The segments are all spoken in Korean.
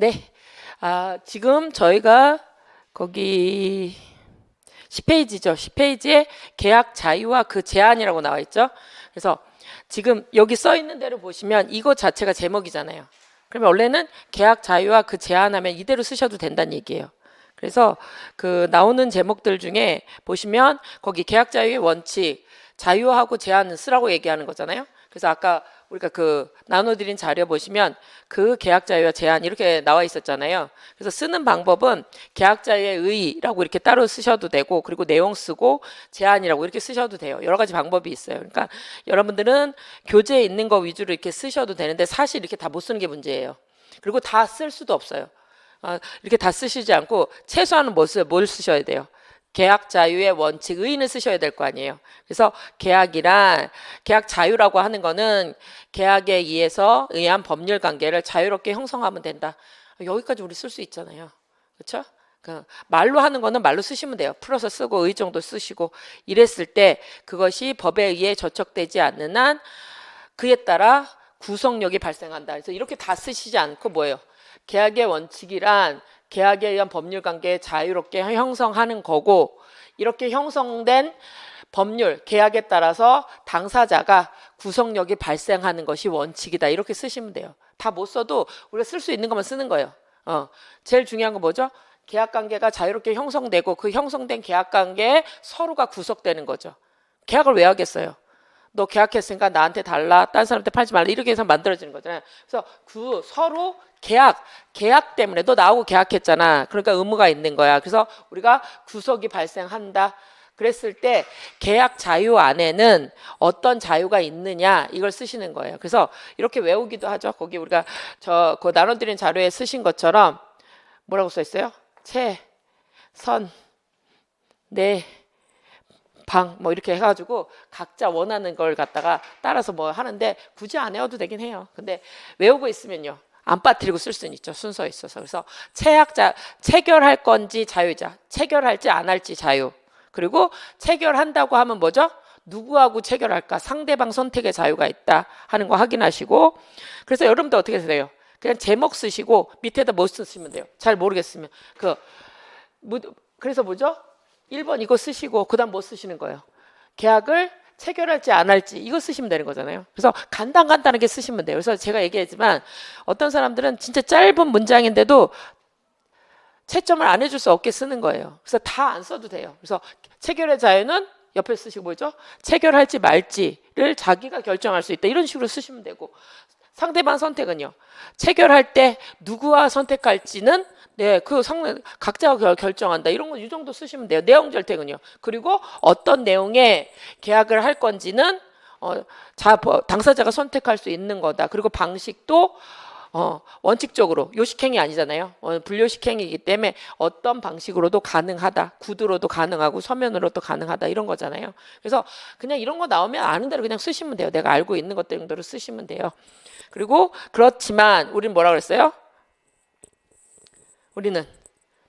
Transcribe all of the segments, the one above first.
네. 지금 저희가 거기 10페이지죠. 10페이지에 계약 자유와 그 제한이라고 나와 있죠. 그래서 지금 여기 써 있는 대로 보시면 이거 자체가 제목이잖아요. 그러면 원래는 계약 자유와 그 제한하면 이대로 쓰셔도 된다는 얘기예요. 그래서 그 나오는 제목들 중에 보시면 거기 계약 자유의 원칙, 자유하고 제한은 쓰라고 얘기하는 거잖아요. 그래서 아까 우리가 그 나눠드린 자료 보시면 그 계약 자유와 제한 이렇게 나와 있었잖아요. 그래서 쓰는 방법은 계약 자유의 의의라고 이렇게 따로 쓰셔도 되고, 그리고 내용 쓰고 제한이라고 이렇게 쓰셔도 돼요. 여러 가지 방법이 있어요. 그러니까 여러분들은 교재에 있는 거 위주로 이렇게 쓰셔도 되는데 사실 이렇게 다 못 쓰는 게 문제예요. 그리고 다 쓸 수도 없어요. 이렇게 다 쓰시지 않고 최소한은 뭘 쓰셔야 돼요? 계약 자유의 원칙, 의의는 쓰셔야 될 거 아니에요. 그래서 계약 자유라고 하는 거는 계약에 의한 법률 관계를 자유롭게 형성하면 된다. 여기까지 우리 쓸 수 있잖아요. 그렇죠? 말로 하는 거는 말로 쓰시면 돼요. 풀어서 쓰고 의 정도 쓰시고 이랬을 때 그것이 법에 의해 저촉되지 않는 한 그에 따라 구속력이 발생한다. 그래서 이렇게 다 쓰시지 않고 뭐예요? 계약의 원칙이란 계약에 의한 법률 관계에 자유롭게 형성하는 거고, 이렇게 형성된 법률, 계약에 따라서 당사자가 구속력이 발생하는 것이 원칙이다. 이렇게 쓰시면 돼요. 다 못 써도 우리가 쓸 수 있는 것만 쓰는 거예요. 제일 중요한 건 뭐죠? 계약 관계가 자유롭게 형성되고 그 형성된 계약 관계에 서로가 구속되는 거죠. 계약을 왜 하겠어요? 너 계약했으니까 나한테 달라, 딴 사람한테 팔지 말라, 이렇게 해서 만들어지는 거잖아요. 그래서 서로 계약 때문에 너 나하고 계약했잖아. 그러니까 의무가 있는 거야. 그래서 우리가 구속이 발생한다. 그랬을 때 계약 자유 안에는 어떤 자유가 있느냐 이걸 쓰시는 거예요. 그래서 이렇게 외우기도 하죠. 거기 우리가 그 나눠드린 자료에 쓰신 것처럼 뭐라고 써 있어요? 선, 방 뭐 이렇게 해가지고 각자 원하는 걸 갖다가 따라서 뭐 하는데 굳이 안 외워도 되긴 해요. 근데 외우고 있으면요 안 빠뜨리고 쓸 수는 있죠. 순서에 있어서. 그래서 체결할 건지 자유자, 체결할지 안 할지 자유, 그리고 체결한다고 하면 뭐죠? 누구하고 체결할까? 상대방 선택의 자유가 있다 하는 거 확인하시고, 그래서 여러분도 어떻게 하세요? 그냥 제목 쓰시고 밑에다 뭐 쓰시면 돼요. 잘 모르겠으면 그래서 뭐죠? 1번 이거 쓰시고 그 다음 뭐 쓰시는 거예요? 계약을 체결할지 안 할지 이거 쓰시면 되는 거잖아요. 그래서 간단하게 쓰시면 돼요. 그래서 제가 얘기했지만 어떤 사람들은 진짜 짧은 문장인데도 채점을 안 해줄 수 없게 쓰는 거예요. 그래서 다 안 써도 돼요. 그래서 체결의 자유는 옆에 쓰시고 뭐죠? 체결할지 말지를 자기가 결정할 수 있다. 이런 식으로 쓰시면 되고, 상대방 선택은요. 체결할 때 누구와 선택할지는 각자가 결정한다. 이런 거 이 정도 쓰시면 돼요. 내용 절택은요. 그리고 어떤 내용의 계약을 할 건지는 당사자가 선택할 수 있는 거다. 그리고 방식도 원칙적으로 요식행위 아니잖아요. 불요식행위이기 때문에 어떤 방식으로도 가능하다. 구두로도 가능하고 서면으로도 가능하다. 이런 거잖아요. 그래서 그냥 이런 거 나오면 아는 대로 그냥 쓰시면 돼요. 내가 알고 있는 것 정도로 쓰시면 돼요. 그리고 그렇지만 우리는 뭐라 그랬어요? 우리는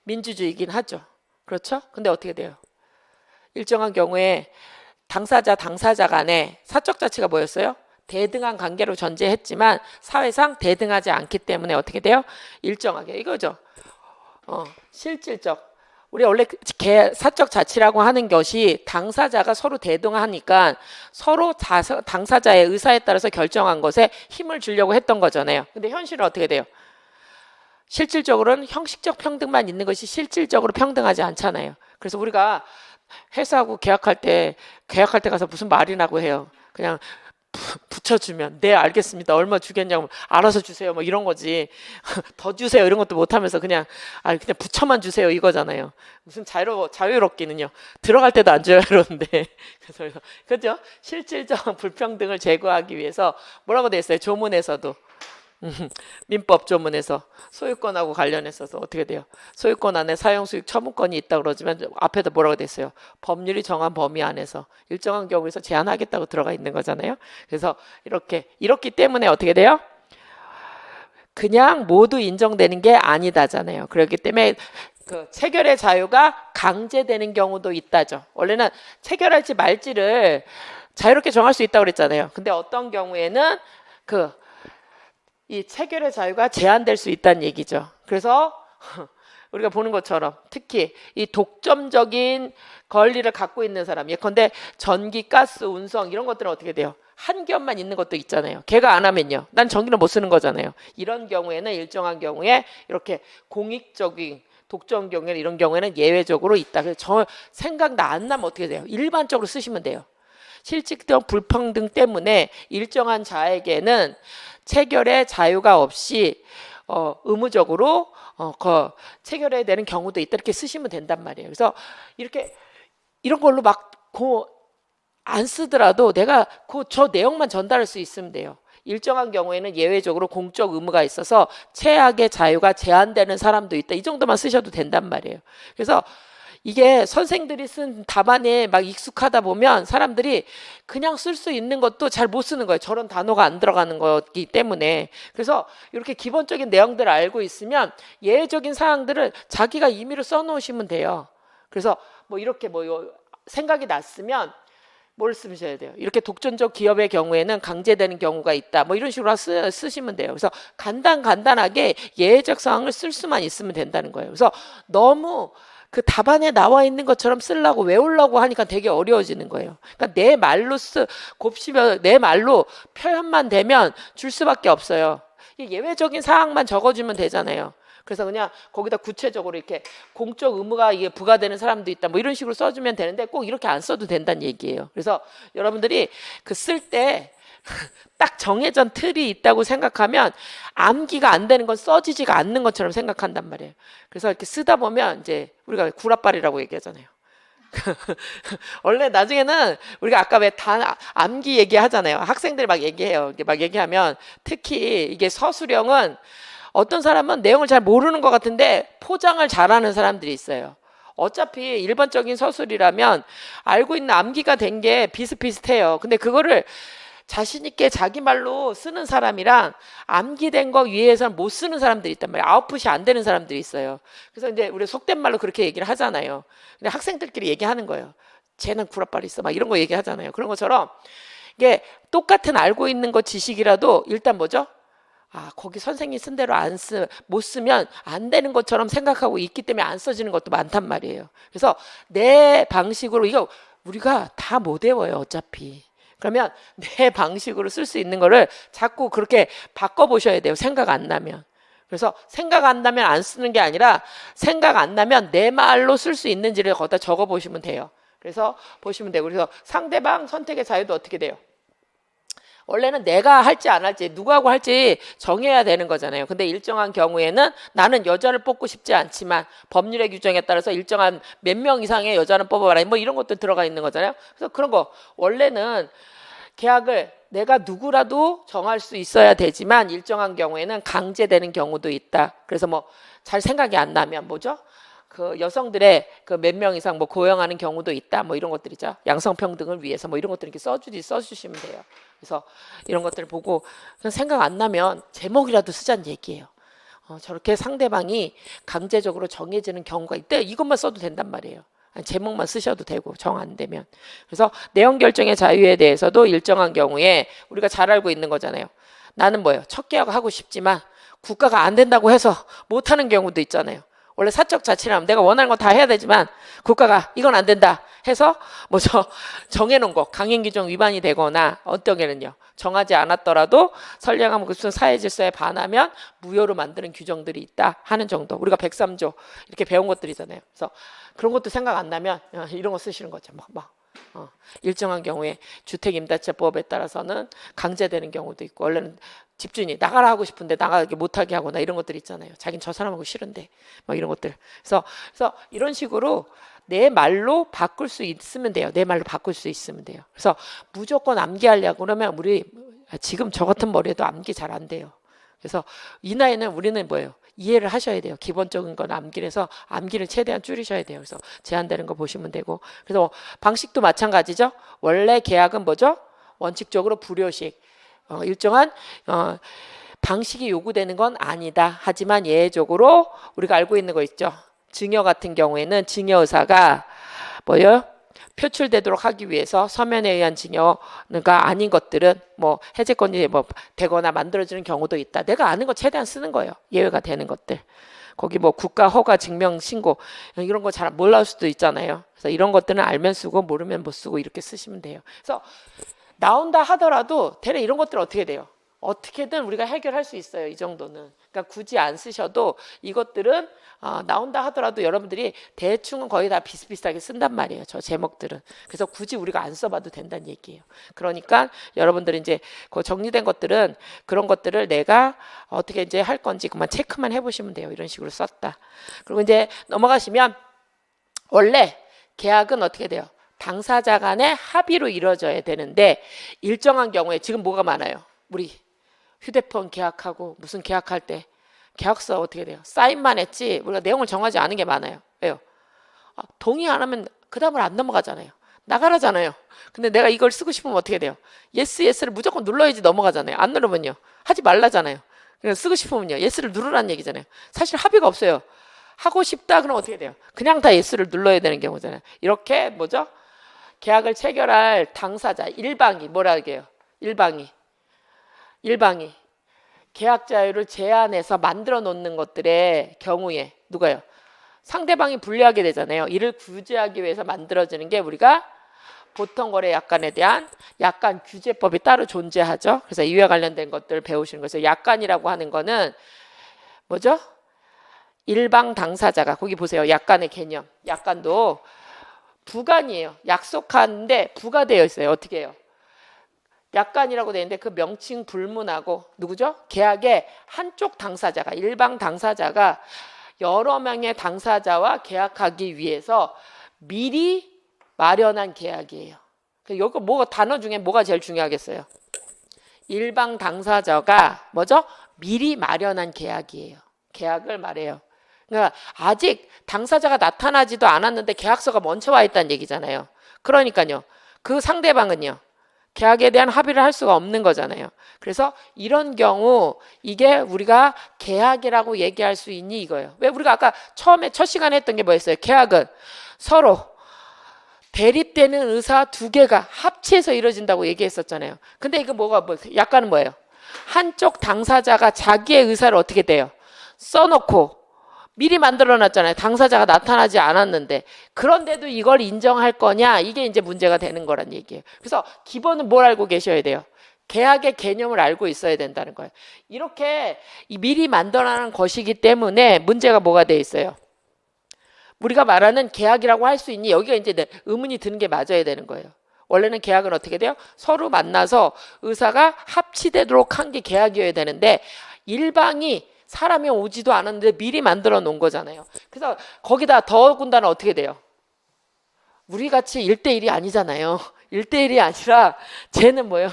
민주주의이긴 하죠. 그렇죠? 근데 어떻게 돼요? 일정한 경우에 당사자 간에 사적 자체가 뭐였어요? 대등한 관계로 존재했지만 사회상 대등하지 않기 때문에 어떻게 돼요? 일정하게 이거죠. 실질적. 우리 원래 사적 자치라고 하는 것이 당사자가 서로 대등하니까 서로 당사자의 의사에 따라서 결정한 것에 힘을 주려고 했던 거잖아요. 근데 현실은 어떻게 돼요? 실질적으로는 형식적 평등만 있는 것이 실질적으로 평등하지 않잖아요. 그래서 우리가 회사하고 계약할 때 가서 무슨 말이라고 해요. 그냥 붙여주면 네 알겠습니다. 얼마 주겠냐고 알아서 주세요. 뭐 이런 거지. 더 주세요 이런 것도 못하면서 그냥 붙여만 주세요 이거잖아요. 무슨 자유롭기는요. 들어갈 때도 안 자유로운데. 그래서 그죠? 실질적 불평등을 제거하기 위해서 뭐라고 돼 있어요? 조문에서도. 민법 조문에서 소유권하고 관련해서도 어떻게 돼요? 소유권 안에 사용수익 처분권이 있다 그러지만 앞에도 뭐라고 돼 있어요? 법률이 정한 범위 안에서 일정한 경우에서 제한하겠다고 들어가 있는 거잖아요. 그래서 이렇기 때문에 어떻게 돼요? 그냥 모두 인정되는 게 아니다잖아요. 그렇기 때문에 그 체결의 자유가 강제되는 경우도 있다죠. 원래는 체결할지 말지를 자유롭게 정할 수 있다고 그랬잖아요. 근데 어떤 경우에는 이 체결의 자유가 제한될 수 있다는 얘기죠. 그래서 우리가 보는 것처럼 특히 이 독점적인 권리를 갖고 있는 사람, 예컨대 전기, 가스, 운송 이런 것들은 어떻게 돼요? 한 기업만 있는 것도 있잖아요. 걔가 안 하면요, 난 전기를 못 쓰는 거잖아요. 이런 경우에는 일정한 경우에 이렇게 공익적인 독점 경우에 이런 경우에는 예외적으로 있다. 그래서 저 생각 안 나면 어떻게 돼요? 일반적으로 쓰시면 돼요. 실질적 불평등 때문에 일정한 자에게는 체결의 자유가 없이 의무적으로 체결해야 되는 경우도 있다. 이렇게 쓰시면 된단 말이에요. 그래서 이렇게 이런 걸로 막 안 쓰더라도 내가 저 내용만 전달할 수 있으면 돼요. 일정한 경우에는 예외적으로 공적 의무가 있어서 체약의 자유가 제한되는 사람도 있다. 이 정도만 쓰셔도 된단 말이에요. 그래서 이게 선생들이 쓴 답안에 막 익숙하다 보면 사람들이 그냥 쓸 수 있는 것도 잘 못 쓰는 거예요. 저런 단어가 안 들어가는 거기 때문에. 그래서 이렇게 기본적인 내용들을 알고 있으면 예외적인 사항들을 자기가 임의로 써놓으시면 돼요. 그래서 뭐 이렇게 생각이 났으면 뭘 쓰셔야 돼요? 이렇게 독점적 기업의 경우에는 강제되는 경우가 있다. 뭐 이런 식으로 쓰시면 돼요. 그래서 간단하게 예외적 사항을 쓸 수만 있으면 된다는 거예요. 그래서 너무 그 답안에 나와 있는 것처럼 쓰려고 외우려고 하니까 되게 어려워지는 거예요. 그러니까 내 말로 곱씹어 내 말로 표현만 되면 줄 수밖에 없어요. 예외적인 사항만 적어주면 되잖아요. 그래서 그냥 거기다 구체적으로 이렇게 공적 의무가 이게 부과되는 사람도 있다. 뭐 이런 식으로 써주면 되는데 꼭 이렇게 안 써도 된다는 얘기예요. 그래서 여러분들이 그 쓸 때 딱 정해진 틀이 있다고 생각하면 암기가 안 되는 건 써지지가 않는 것처럼 생각한단 말이에요. 그래서 이렇게 쓰다 보면 이제 우리가 구라빨이라고 얘기하잖아요. 원래 나중에는 우리가 아까 왜 다 암기 얘기하잖아요. 학생들 막 얘기해요. 막 얘기하면 특히 이게 서술형은 어떤 사람은 내용을 잘 모르는 것 같은데 포장을 잘하는 사람들이 있어요. 어차피 일반적인 서술이라면 알고 있는 암기가 된 게 비슷비슷해요. 근데 그거를 자신 있게 자기 말로 쓰는 사람이랑 암기된 거 위에서는 못 쓰는 사람들이 있단 말이에요. 아웃풋이 안 되는 사람들이 있어요. 그래서 이제 우리 속된 말로 그렇게 얘기를 하잖아요. 근데 학생들끼리 얘기하는 거예요. 쟤는 구라빨이 있어. 막 이런 거 얘기하잖아요. 그런 것처럼 이게 똑같은 알고 있는 거 지식이라도 일단 뭐죠? 거기 선생님이 쓴 대로 못 쓰면 안 되는 것처럼 생각하고 있기 때문에 안 써지는 것도 많단 말이에요. 그래서 내 방식으로 이거 우리가 다 못 외워요, 어차피. 그러면 내 방식으로 쓸 수 있는 거를 자꾸 그렇게 바꿔보셔야 돼요. 생각 안 나면. 그래서 생각 안 나면 안 쓰는 게 아니라 생각 안 나면 내 말로 쓸 수 있는지를 거기다 적어보시면 돼요. 그래서 보시면 되고, 그래서 상대방 선택의 자유도 어떻게 돼요? 원래는 내가 할지 안 할지 누구하고 할지 정해야 되는 거잖아요. 근데 일정한 경우에는 나는 여자를 뽑고 싶지 않지만 법률의 규정에 따라서 일정한 몇 명 이상의 여자는 뽑아봐라. 뭐 이런 것도 들어가 있는 거잖아요. 그래서 그런 거 원래는 계약을 내가 누구라도 정할 수 있어야 되지만 일정한 경우에는 강제되는 경우도 있다. 그래서 뭐 잘 생각이 안 나면 뭐죠? 그 여성들의 그 몇 명 이상 뭐 고용하는 경우도 있다. 뭐 이런 것들이죠. 양성평등을 위해서 뭐 이런 것들 이렇게 써주시면 돼요. 그래서 이런 것들을 보고 그냥 생각 안 나면 제목이라도 쓰자는 얘기예요. 저렇게 상대방이 강제적으로 정해지는 경우가 있대. 이것만 써도 된단 말이에요. 아니, 제목만 쓰셔도 되고 정 안 되면. 그래서 내용 결정의 자유에 대해서도 일정한 경우에 우리가 잘 알고 있는 거잖아요. 나는 뭐예요? 첫 계약하고 싶지만 국가가 안 된다고 해서 못하는 경우도 있잖아요. 원래 사적 자치라면 내가 원하는 거 다 해야 되지만 국가가 이건 안 된다 해서 정해놓은 거 강행 규정 위반이 되거나 어떤 게는요 정하지 않았더라도 선량한 무슨 사회 질서에 반하면 무효로 만드는 규정들이 있다 하는 정도. 우리가 103조 이렇게 배운 것들이잖아요. 그래서 그런 것도 생각 안 나면 이런 거 쓰시는 거죠. 일정한 경우에 주택임대차법에 따라서는 강제되는 경우도 있고 원래는 집주인이 나가라 하고 싶은데 나가게 못하게 하거나 이런 것들 있잖아요. 자기는 저 사람하고 싫은데 막 이런 것들. 그래서 이런 식으로 내 말로 바꿀 수 있으면 돼요. 내 말로 바꿀 수 있으면 돼요. 그래서 무조건 암기하려고 그러면 우리 지금 저 같은 머리에도 암기 잘 안 돼요. 그래서 이 나이는 우리는 뭐예요? 이해를 하셔야 돼요. 기본적인 건 암기해서 암기를 최대한 줄이셔야 돼요. 그래서 제한되는 거 보시면 되고. 그래서 방식도 마찬가지죠. 원래 계약은 뭐죠? 원칙적으로 불효식. 일정한 방식이 요구되는 건 아니다. 하지만 예외적으로 우리가 알고 있는 거 있죠. 증여 같은 경우에는 증여 의사가 뭐예요? 표출되도록 하기 위해서 서면에 의한 증여가 아닌 것들은 뭐 해제권이 뭐 되거나 만들어지는 경우도 있다. 내가 아는 거 최대한 쓰는 거예요. 예외가 되는 것들. 거기 뭐 국가 허가 증명 신고 이런 거 잘 몰라올 수도 있잖아요. 그래서 이런 것들은 알면 쓰고 모르면 못 쓰고 이렇게 쓰시면 돼요. 그래서 나온다 하더라도 대략 이런 것들은 어떻게 돼요? 어떻게든 우리가 해결할 수 있어요. 이 정도는. 그러니까 굳이 안 쓰셔도 이것들은 나온다 하더라도 여러분들이 대충은 거의 다 비슷비슷하게 쓴단 말이에요. 저 제목들은. 그래서 굳이 우리가 안 써봐도 된다는 얘기예요. 그러니까 여러분들이 이제 그 정리된 것들은 그런 것들을 내가 어떻게 이제 할 건지 그만 체크만 해보시면 돼요. 이런 식으로 썼다. 그리고 이제 넘어가시면 원래 계약은 어떻게 돼요? 당사자 간의 합의로 이루어져야 되는데 일정한 경우에 지금 뭐가 많아요? 우리 휴대폰 계약하고 무슨 계약할 때 계약서 어떻게 돼요? 사인만 했지 우리가 내용을 정하지 않은 게 많아요. 왜요? 동의 안 하면 그 다음을 안 넘어가잖아요. 나가라잖아요. 근데 내가 이걸 쓰고 싶으면 어떻게 돼요? 예스 예스를 무조건 눌러야지 넘어가잖아요. 안 누르면요 하지 말라잖아요. 그냥 쓰고 싶으면요 예스를 누르라는 얘기잖아요. 사실 합의가 없어요. 하고 싶다 그럼 어떻게 돼요? 그냥 다 예스를 눌러야 되는 경우잖아요. 이렇게 뭐죠? 계약을 체결할 당사자 일방이 뭐라 해요? 일방이 계약 자유를 제한해서 만들어 놓는 것들의 경우에 누가요? 상대방이 불리하게 되잖아요. 이를 구제하기 위해서 만들어지는 게 우리가 보통거래 약관에 대한 약관 규제법이 따로 존재하죠. 그래서 이와 관련된 것들을 배우시는 거죠. 약관이라고 하는 거는 뭐죠? 일방 당사자가 거기 보세요. 약관의 개념. 약관도 부관이에요. 약속하는데 부가 되어 있어요. 어떻게 해요? 약관이라고 되어 있는데 그 명칭 불문하고 누구죠? 계약의 한쪽 당사자가 일방 당사자가 여러 명의 당사자와 계약하기 위해서 미리 마련한 계약이에요. 여기 뭐가 단어 중에 뭐가 제일 중요하겠어요? 일방 당사자가 뭐죠? 미리 마련한 계약이에요. 계약을 말해요. 그러니까 아직 당사자가 나타나지도 않았는데 계약서가 먼저 와 있다는 얘기잖아요. 그러니까요. 그 상대방은요. 계약에 대한 합의를 할 수가 없는 거잖아요. 그래서 이런 경우 이게 우리가 계약이라고 얘기할 수 있니 이거예요. 왜 우리가 아까 처음에 첫 시간에 했던 게 뭐였어요? 계약은 서로 대립되는 의사 두 개가 합치해서 이루어진다고 얘기했었잖아요. 근데 이거 약간은 뭐예요? 한쪽 당사자가 자기의 의사를 어떻게 돼요? 써놓고 미리 만들어놨잖아요. 당사자가 나타나지 않았는데 그런데도 이걸 인정할 거냐 이게 이제 문제가 되는 거란 얘기예요. 그래서 기본은 뭘 알고 계셔야 돼요? 계약의 개념을 알고 있어야 된다는 거예요. 이렇게 미리 만들어놓은 것이기 때문에 문제가 뭐가 돼 있어요? 우리가 말하는 계약이라고 할 수 있니? 여기가 이제 의문이 드는 게 맞아야 되는 거예요. 원래는 계약은 어떻게 돼요? 서로 만나서 의사가 합치되도록 한 게 계약이어야 되는데 일방이 사람이 오지도 않았는데 미리 만들어 놓은 거잖아요. 그래서 거기다 더군다나 어떻게 돼요? 우리 같이 1대1이 아니잖아요. 1대1이 아니라 쟤는 뭐예요?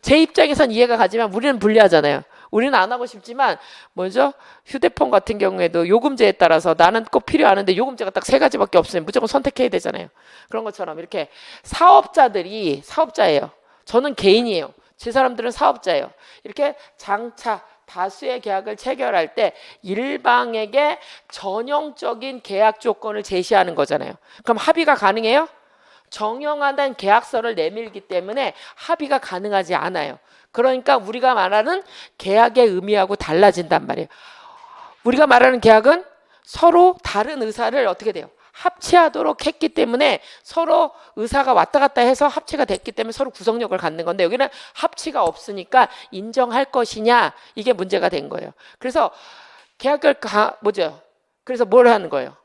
제 입장에선 이해가 가지만 우리는 불리하잖아요. 우리는 안 하고 싶지만 뭐죠? 휴대폰 같은 경우에도 요금제에 따라서 나는 꼭 필요하는데 요금제가 딱 3가지밖에 없으면 무조건 선택해야 되잖아요. 그런 것처럼 이렇게 사업자들이 사업자예요. 저는 개인이에요. 제 사람들은 사업자예요. 이렇게 장차 다수의 계약을 체결할 때 일방에게 전형적인 계약 조건을 제시하는 거잖아요. 그럼 합의가 가능해요? 정형화된 계약서를 내밀기 때문에 합의가 가능하지 않아요. 그러니까 우리가 말하는 계약의 의미하고 달라진단 말이에요. 우리가 말하는 계약은 서로 다른 의사를 어떻게 돼요? 합치하도록 했기 때문에 서로 의사가 왔다 갔다 해서 합치가 됐기 때문에 서로 구성력을 갖는 건데 여기는 합치가 없으니까 인정할 것이냐 이게 문제가 된 거예요. 그래서 계약을 그래서 뭘 하는 거예요?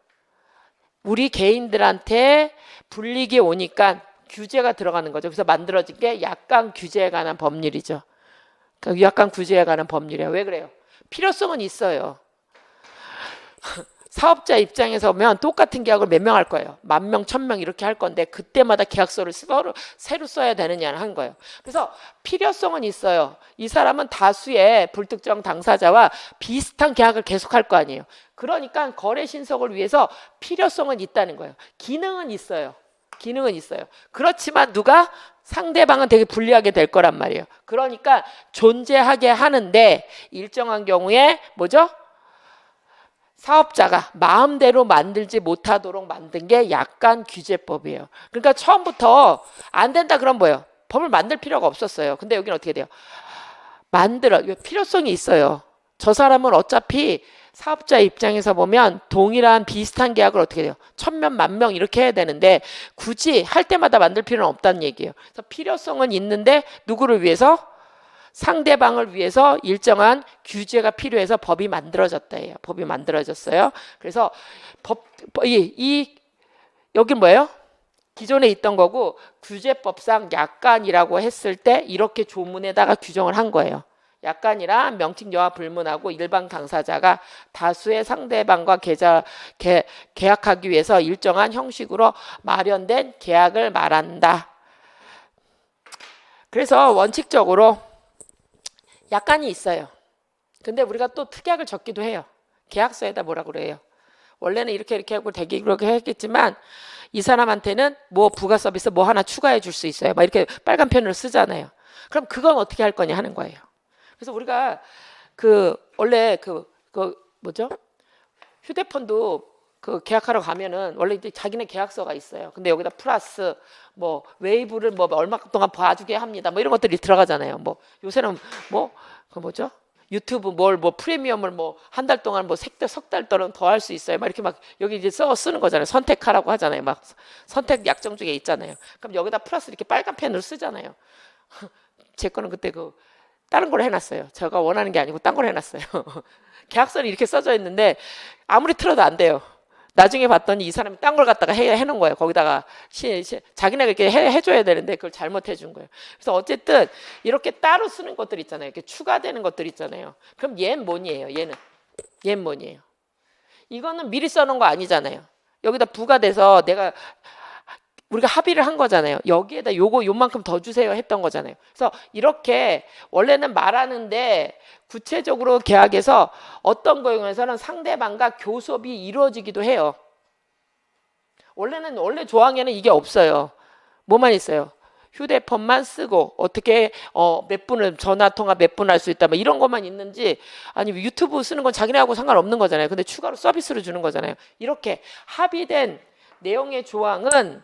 우리 개인들한테 불이익이 오니까 규제가 들어가는 거죠. 그래서 만들어진 게 약관 규제에 관한 법률이죠. 그러니까 약관 규제에 관한 법률이에요. 왜 그래요? 필요성은 있어요. 사업자 입장에서 보면 똑같은 계약을 몇 명 할 거예요. 10,000명, 1,000명 이렇게 할 건데 그때마다 계약서를 새로 써야 되느냐는 한 거예요. 그래서 필요성은 있어요. 이 사람은 다수의 불특정 당사자와 비슷한 계약을 계속할 거 아니에요. 그러니까 거래 신속을 위해서 필요성은 있다는 거예요. 기능은 있어요. 그렇지만 누가? 상대방은 되게 불리하게 될 거란 말이에요. 그러니까 존재하게 하는데 일정한 경우에 뭐죠? 사업자가 마음대로 만들지 못하도록 만든 게 약관 규제법이에요. 그러니까 처음부터 안 된다 그럼 뭐예요? 법을 만들 필요가 없었어요. 근데 여기는 어떻게 돼요? 필요성이 있어요. 저 사람은 어차피 사업자 입장에서 보면 동일한 비슷한 계약을 어떻게 돼요? 1000명, 10,000명 이렇게 해야 되는데 굳이 할 때마다 만들 필요는 없다는 얘기예요. 그래서 필요성은 있는데 누구를 위해서? 상대방을 위해서 일정한 규제가 필요해서 법이 만들어졌다예요. 법이 만들어졌어요. 그래서 여기 뭐예요? 기존에 있던 거고 규제법상 약관이라고 했을 때 이렇게 조문에다가 규정을 한 거예요. 약관이란 명칭 여하 불문하고 일반 당사자가 다수의 상대방과 계약하기 위해서 일정한 형식으로 마련된 계약을 말한다. 그래서 원칙적으로 약관이 있어요. 근데 우리가 또 특약을 적기도 해요. 계약서에다 뭐라고 그래요? 원래는 이렇게 하고 되게 그렇게 했겠지만 이 사람한테는 뭐 부가 서비스 뭐 하나 추가해 줄 수 있어요. 막 이렇게 빨간 펜으로 쓰잖아요. 그럼 그건 어떻게 할 거냐 하는 거예요. 그래서 우리가 원래 뭐죠? 휴대폰도 계약하러 가면은 원래 이제 자기네 계약서가 있어요. 근데 여기다 플러스 뭐 웨이브를 뭐 얼마 동안 봐주게 합니다. 뭐 이런 것들이 들어가잖아요. 뭐 요새는 뭐죠? 유튜브 뭐 프리미엄을 뭐 한 달 동안 뭐 석 달 동안 더 할 수 있어요. 막 이렇게 막 여기 이제 쓰는 거잖아요. 선택하라고 하잖아요. 막 선택 약정 중에 있잖아요. 그럼 여기다 플러스 이렇게 빨간 펜으로 쓰잖아요. 제 거는 그때 다른 걸 해놨어요. 제가 원하는 게 아니고 딴 걸 해놨어요. 계약서는 이렇게 써져 있는데 아무리 틀어도 안 돼요. 나중에 봤더니 이 사람이 딴 걸 갖다가 해놓은 거예요. 거기다가 자기네가 이렇게 해줘야 되는데 그걸 잘못해 준 거예요. 그래서 어쨌든 이렇게 따로 쓰는 것들 있잖아요. 이렇게 추가되는 것들 있잖아요. 그럼 얘는 뭐니에요? 얘는 뭐니에요? 이거는 미리 써놓은 거 아니잖아요. 여기다 부가 돼서 우리가 합의를 한 거잖아요. 여기에다 요만큼 더 주세요 했던 거잖아요. 그래서 이렇게 원래는 말하는데 구체적으로 계약에서 어떤 거에서는 상대방과 교섭이 이루어지기도 해요. 원래 조항에는 이게 없어요. 뭐만 있어요? 휴대폰만 쓰고 어떻게 몇 분을 전화 통화 몇 분 할 수 있다 뭐 이런 것만 있는지 아니면 유튜브 쓰는 건 자기네하고 상관없는 거잖아요. 근데 추가로 서비스로 주는 거잖아요. 이렇게 합의된 내용의 조항은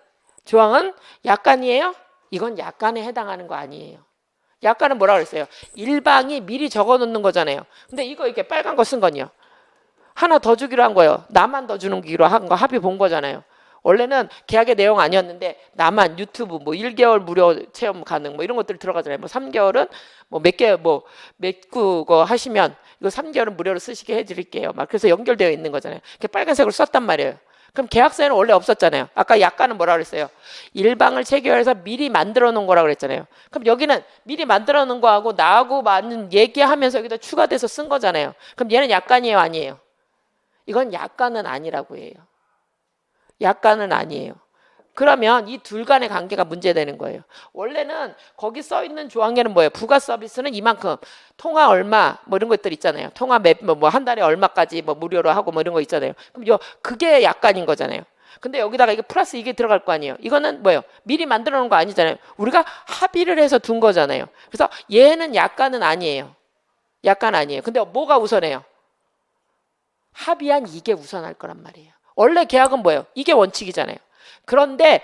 약관이에요? 이건 약관에 해당하는 거 아니에요. 약관은 뭐라 그랬어요? 일방이 미리 적어 놓는 거잖아요. 근데 이거 이렇게 빨간 거 쓴 건요. 하나 더 주기로 한 거예요. 나만 더 주는 기로 한 거 합의 본 거잖아요. 원래는 계약의 내용 아니었는데 나만 유튜브 뭐 1개월 무료 체험 가능 뭐 이런 것들 들어가잖아요. 뭐 3개월은 뭐 몇 거 하시면 이거 3개월은 무료로 쓰시게 해드릴게요. 막 그래서 연결되어 있는 거잖아요. 빨간색으로 썼단 말이에요. 그럼 계약서에는 원래 없었잖아요. 아까 약관은 뭐라 그랬어요? 일방을 체결해서 미리 만들어 놓은 거라고 그랬잖아요. 그럼 여기는 미리 만들어 놓은 거하고 나하고 얘기하면서 여기다 추가돼서 쓴 거잖아요. 그럼 얘는 약관이에요, 아니에요? 이건 약관은 아니라고 해요. 약관은 아니에요. 그러면 이 둘 간의 관계가 문제되는 거예요. 원래는 거기 써 있는 조항에는 뭐예요? 부가 서비스는 이만큼, 통화 얼마, 뭐 이런 것들 있잖아요. 통화 한 달에 얼마까지 뭐 무료로 하고 뭐 이런 거 있잖아요. 그럼 그게 약관인 거잖아요. 근데 여기다가 이게 플러스 이게 들어갈 거 아니에요. 이거는 뭐예요? 미리 만들어 놓은 거 아니잖아요. 우리가 합의를 해서 둔 거잖아요. 그래서 얘는 약관은 아니에요. 약관 아니에요. 근데 뭐가 우선해요? 합의한 이게 우선할 거란 말이에요. 원래 계약은 뭐예요? 이게 원칙이잖아요. 그런데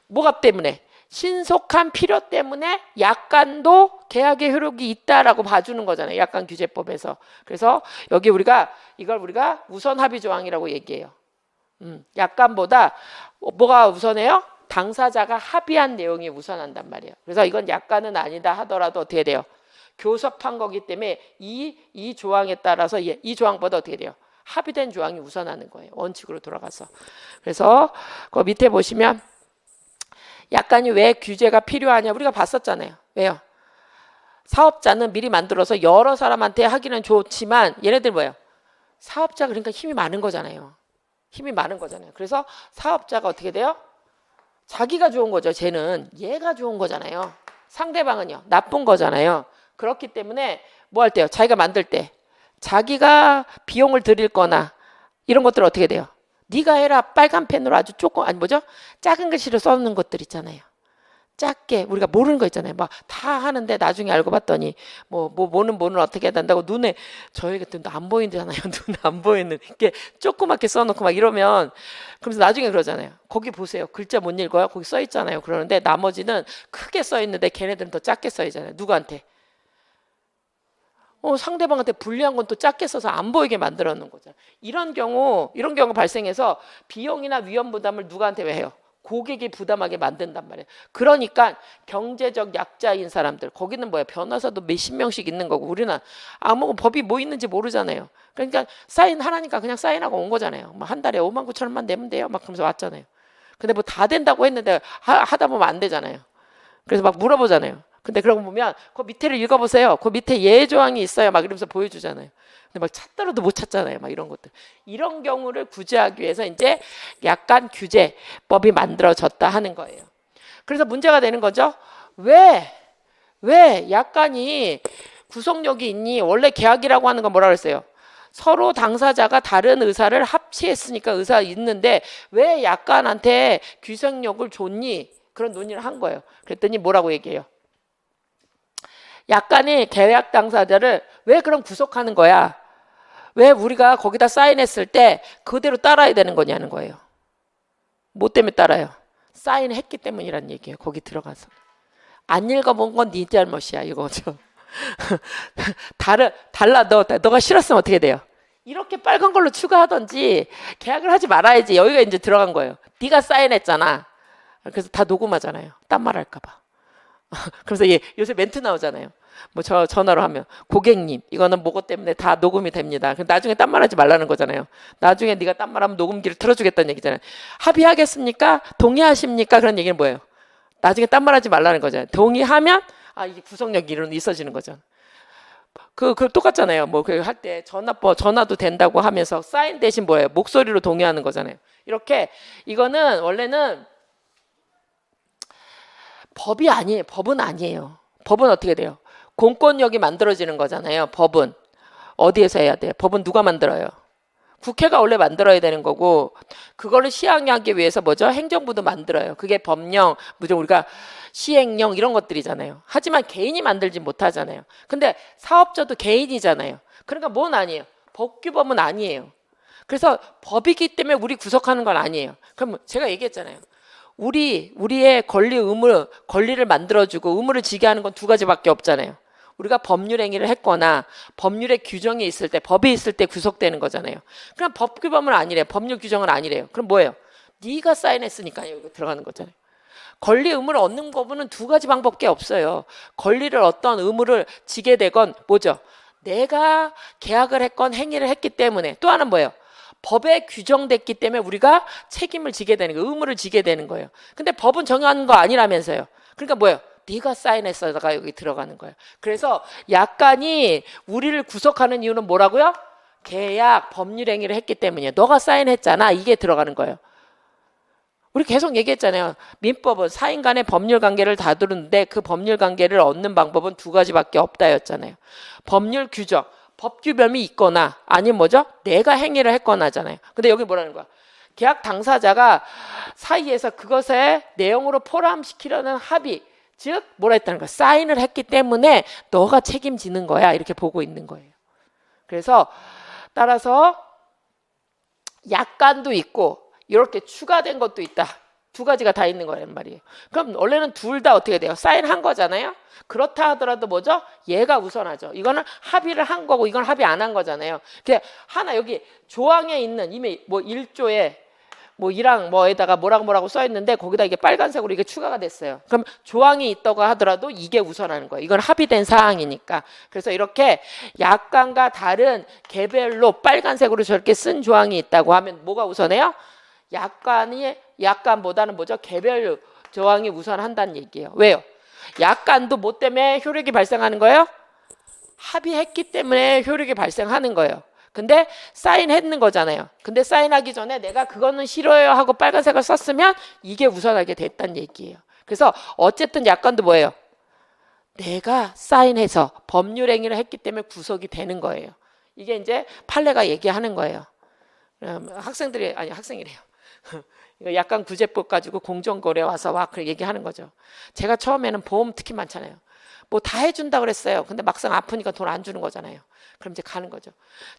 뭐가 때문에? 신속한 필요 때문에 약관도 계약의 효력이 있다라고 봐주는 거잖아요. 약관 규제법에서. 그래서 여기 이걸 우리가 우선 합의 조항이라고 얘기해요. 약관보다 뭐가 우선해요? 당사자가 합의한 내용이 우선한단 말이에요. 그래서 이건 약관은 아니다 하더라도 어떻게 돼요? 교섭한 거기 때문에 이 조항에 따라서 이 조항보다 어떻게 돼요? 합의된 조항이 우선하는 거예요. 원칙으로 돌아가서. 그래서 그 밑에 보시면 약관이 왜 규제가 필요하냐 우리가 봤었잖아요. 왜요? 사업자는 미리 만들어서 여러 사람한테 하기는 좋지만 얘네들 뭐예요? 사업자가 그러니까 힘이 많은 거잖아요. 힘이 많은 거잖아요. 그래서 사업자가 어떻게 돼요? 자기가 좋은 거죠. 쟤는 얘가 좋은 거잖아요. 상대방은요 나쁜 거잖아요. 그렇기 때문에 뭐 할 때요? 자기가 만들 때 자기가 비용을 들일 거나 이런 것들 어떻게 돼요? 네가 해라 빨간 펜으로 아주 조금 작은 글씨로 써놓는 것들 있잖아요. 작게 우리가 모르는 거 있잖아요. 막 다 하는데 나중에 알고 봤더니 뭐는 어떻게 해야 된다고 눈에 저희 같은 안 보이잖아요. 눈 안 보이는 이렇게 조그맣게 써놓고 막 이러면 그러면서 나중에 그러잖아요. 거기 보세요. 글자 못 읽어요. 거기 써 있잖아요. 그러는데 나머지는 크게 써 있는데 걔네들은 더 작게 써 있잖아요. 누구한테? 상대방한테 불리한 건 또 작게 써서 안 보이게 만들어 놓은 거죠. 이런 경우 발생해서 비용이나 위험 부담을 누구한테 왜 해요? 고객이 부담하게 만든단 말이에요. 그러니까 경제적 약자인 사람들, 거기는 뭐야? 변호사도 몇십 명씩 있는 거고, 우리는 아무 법이 뭐 있는지 모르잖아요. 그러니까 사인 하라니까 그냥 사인하고 온 거잖아요. 뭐 한 달에 5만 9천 원만 내면 돼요. 막 그러면서 왔잖아요. 근데 뭐 다 된다고 했는데 하다 보면 안 되잖아요. 그래서 막 물어보잖아요. 근데 그런 거 보면 그 밑에를 읽어보세요. 그 밑에 예조항이 있어요. 막 이러면서 보여주잖아요. 근데 막 찾더라도 못 찾잖아요. 막 이런 것들. 이런 경우를 구제하기 위해서 이제 약간 규제법이 만들어졌다 하는 거예요. 그래서 문제가 되는 거죠. 왜 약간이 구속력이 있니? 원래 계약이라고 하는 건 뭐라 그랬어요? 서로 당사자가 다른 의사를 합치했으니까 의사 있는데 왜 약간한테 구속력을 줬니? 그런 논의를 한 거예요. 그랬더니 뭐라고 얘기해요? 약간의 계약 당사자를 왜 그럼 구속하는 거야? 왜 우리가 거기다 사인했을 때 그대로 따라야 되는 거냐는 거예요. 뭐 때문에 따라요? 사인했기 때문이란 얘기예요. 거기 들어가서. 안 읽어본 건 네 잘못이야 이거죠. 달라 너가 싫었으면 어떻게 돼요? 이렇게 빨간 걸로 추가하던지 계약을 하지 말아야지. 여기가 이제 들어간 거예요. 네가 사인했잖아. 그래서 다 녹음하잖아요. 딴 말 할까 봐. 그래서 요새 멘트 나오잖아요. 뭐 전화로 하면 고객님 이거는 뭐고 때문에 다 녹음이 됩니다. 나중에 딴 말하지 말라는 거잖아요. 나중에 네가 딴 말하면 녹음기를 틀어주겠다는 얘기잖아요. 합의하겠습니까? 동의하십니까? 그런 얘기는 뭐예요? 나중에 딴 말하지 말라는 거잖아요. 동의하면 이게 구속력이 있어지는 거죠. 그 똑같잖아요. 뭐 그 할 때 전화도 된다고 하면서 사인 대신 뭐예요? 목소리로 동의하는 거잖아요. 이렇게 이거는 원래는 법이 아니에요. 법은 아니에요. 법은 어떻게 돼요? 공권력이 만들어지는 거잖아요. 법은 어디에서 해야 돼요? 법은 누가 만들어요? 국회가 원래 만들어야 되는 거고 그거를 시행하기 위해서 뭐죠? 행정부도 만들어요. 그게 법령, 무슨 우리가 시행령 이런 것들이잖아요. 하지만 개인이 만들지 못하잖아요. 근데 사업자도 개인이잖아요. 그러니까 뭔 아니에요? 법규범은 아니에요. 그래서 법이기 때문에 우리 구속하는 건 아니에요. 그럼 제가 얘기했잖아요. 우리의 권리를 만들어주고 의무를 지게 하는 건 두 가지밖에 없잖아요. 우리가 법률 행위를 했거나 법률의 규정이 있을 때, 법이 있을 때 구속되는 거잖아요. 그럼 법규범은 아니래요. 법률 규정은 아니래요. 그럼 뭐예요? 네가 사인했으니까 여기 들어가는 거잖아요. 권리 의무를 얻는 법은 두 가지 방법밖에 없어요. 권리를 어떤 의무를 지게 되건 뭐죠? 내가 계약을 했건 행위를 했기 때문에. 또 하나는 뭐예요? 법에 규정됐기 때문에 우리가 책임을 지게 되는 거예요. 의무를 지게 되는 거예요. 근데 법은 정하는 거 아니라면서요. 그러니까 뭐예요? 네가 사인했어가 여기 들어가는 거예요. 그래서 약간이 우리를 구속하는 이유는 뭐라고요? 계약, 법률 행위를 했기 때문이에요. 너가 사인했잖아. 이게 들어가는 거예요. 우리 계속 얘기했잖아요. 민법은 사인 간의 법률 관계를 다루는데 그 법률 관계를 얻는 방법은 두 가지밖에 없다였잖아요. 법률 규정, 법규범이 있거나 아니면 뭐죠? 내가 행위를 했거나잖아요. 근데 여기 뭐라는 거야? 계약 당사자가 사이에서 그것의 내용으로 포함시키려는 합의, 즉 뭐라 했다는 거야? 사인을 했기 때문에 너가 책임지는 거야. 이렇게 보고 있는 거예요. 그래서 따라서 약간도 있고 이렇게 추가된 것도 있다. 두 가지가 다 있는 거란 말이에요. 그럼 원래는 둘 다 어떻게 돼요? 사인한 거잖아요. 그렇다 하더라도 뭐죠? 얘가 우선하죠. 이거는 합의를 한 거고 이건 합의 안 한 거잖아요. 하나 여기 조항에 있는 이미 뭐 1조에 뭐 1항 뭐에다가 뭐라고 써 있는데 거기다 이게 빨간색으로 이게 추가가 됐어요. 그럼 조항이 있다고 하더라도 이게 우선하는 거예요. 이건 합의된 사항이니까. 그래서 이렇게 약관과 다른 개별로 빨간색으로 저렇게 쓴 조항이 있다고 하면 뭐가 우선해요? 약관보다는 뭐죠? 개별 조항이 우선한다는 얘기예요. 왜요? 약관도 뭐 때문에 효력이 발생하는 거예요? 합의했기 때문에 효력이 발생하는 거예요. 근데 사인했는 거잖아요. 근데 사인하기 전에 내가 그거는 싫어요 하고 빨간색을 썼으면 이게 우선하게 됐다는 얘기예요. 그래서 어쨌든 약관도 뭐예요? 내가 사인해서 법률 행위를 했기 때문에 구속이 되는 거예요. 이게 이제 판례가 얘기하는 거예요. 학생이래요. 이거 약관 구제법 가지고 공정거래 와서 막 그렇게 얘기하는 거죠. 제가 처음에는 보험 특히 많잖아요. 뭐 다 해준다 그랬어요. 근데 막상 아프니까 돈 안 주는 거잖아요. 그럼 이제 가는 거죠.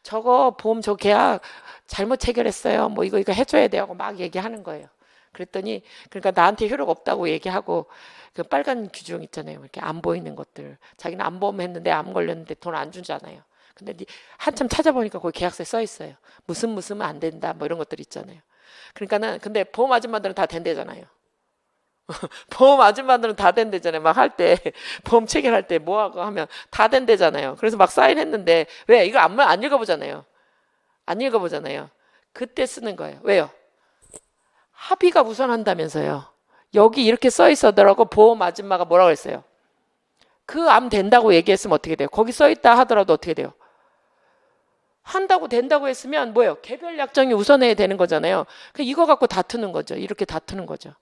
저거 보험 저 계약 잘못 체결했어요. 뭐 이거 해줘야 돼요. 하고 막 얘기하는 거예요. 그랬더니 그러니까 나한테 효력 없다고 얘기하고 그 빨간 규정 있잖아요. 이렇게 안 보이는 것들. 자기는 안 보험했는데 암 걸렸는데 돈 안 주잖아요. 근데 한참 찾아보니까 거기 계약서에 써 있어요. 무슨 안 된다. 뭐 이런 것들 있잖아요. 그러니까는 근데 보험 아줌마들은 다 된대잖아요. 보험 아줌마들은 다 된대잖아요. 막 할 때 보험 체결할 때 뭐하고 하면 다 된대잖아요. 그래서 막 사인했는데 왜 이거 안 읽어보잖아요. 안 읽어보잖아요. 그때 쓰는 거예요. 왜요? 합의가 우선한다면서요. 여기 이렇게 써 있어더라고. 보험 아줌마가 뭐라고 했어요? 그 암 된다고 얘기했으면 어떻게 돼요? 거기 써 있다 하더라도 어떻게 돼요? 한다고 된다고 했으면 뭐예요? 개별 약정이 우선해야 되는 거잖아요. 이거 갖고 다투는 거죠. 이렇게 다투는 거죠.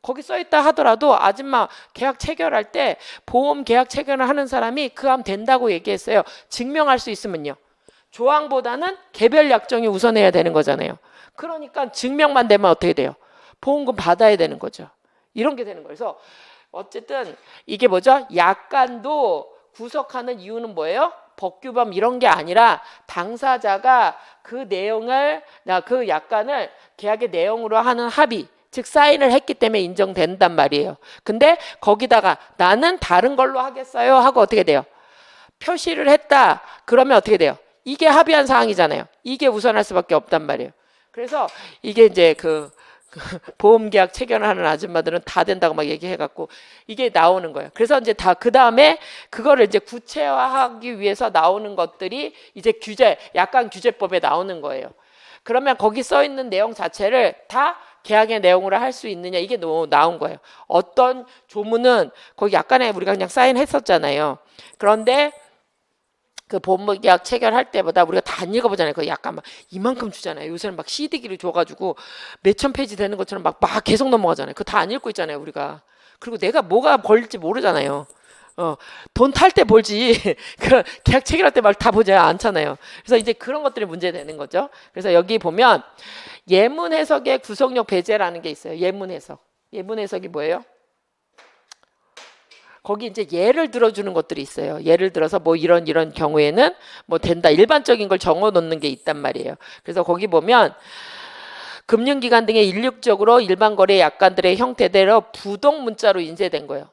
거기 써 있다 하더라도 아줌마 계약 체결할 때 보험 계약 체결을 하는 사람이 그 암 된다고 얘기했어요. 증명할 수 있으면요. 조항보다는 개별 약정이 우선해야 되는 거잖아요. 그러니까 증명만 되면 어떻게 돼요? 보험금 받아야 되는 거죠. 이런 게 되는 거예요. 그래서 어쨌든 이게 뭐죠? 약관도 구속하는 이유는 뭐예요? 법규범 이런 게 아니라 당사자가 그 내용을 그 약관을 계약의 내용으로 하는 합의 즉 사인을 했기 때문에 인정된단 말이에요. 근데 거기다가 나는 다른 걸로 하겠어요 하고 어떻게 돼요? 표시를 했다. 그러면 어떻게 돼요? 이게 합의한 사항이잖아요. 이게 우선할 수밖에 없단 말이에요. 그래서 이게 이제 그 보험계약 체결을 하는 아줌마들은 다 된다고 막 얘기해갖고 이게 나오는 거예요. 그래서 이제 다 그 다음에 그거를 이제 구체화하기 위해서 나오는 것들이 이제 약관 규제법에 나오는 거예요. 그러면 거기 써 있는 내용 자체를 다 계약의 내용으로 할 수 있느냐 이게 나온 거예요. 어떤 조문은 거기 약간의 우리가 그냥 사인했었잖아요. 그런데 그 보험계약 체결할 때보다 우리가 다 안 읽어보잖아요. 그 약간 막 이만큼 주잖아요. 요새는 막 CD기를 줘가지고 몇천 페이지 되는 것처럼 막 계속 넘어가잖아요. 그거 다 안 읽고 있잖아요, 우리가. 그리고 내가 뭐가 벌릴지 모르잖아요. 돈 탈 때 볼지 그 계약 체결할 때 막 다 보지 않잖아요. 그래서 이제 그런 것들이 문제되는 거죠. 그래서 여기 보면 예문 해석의 구속력 배제라는 게 있어요. 예문 해석. 예문 해석이 뭐예요? 거기 이제 예를 들어주는 것들이 있어요. 예를 들어서 뭐 이런 경우에는 뭐 된다. 일반적인 걸 적어 놓는 게 있단 말이에요. 그래서 거기 보면 금융기관 등의 일률적으로 일반 거래 약관들의 형태대로 부동 문자로 인쇄된 거예요.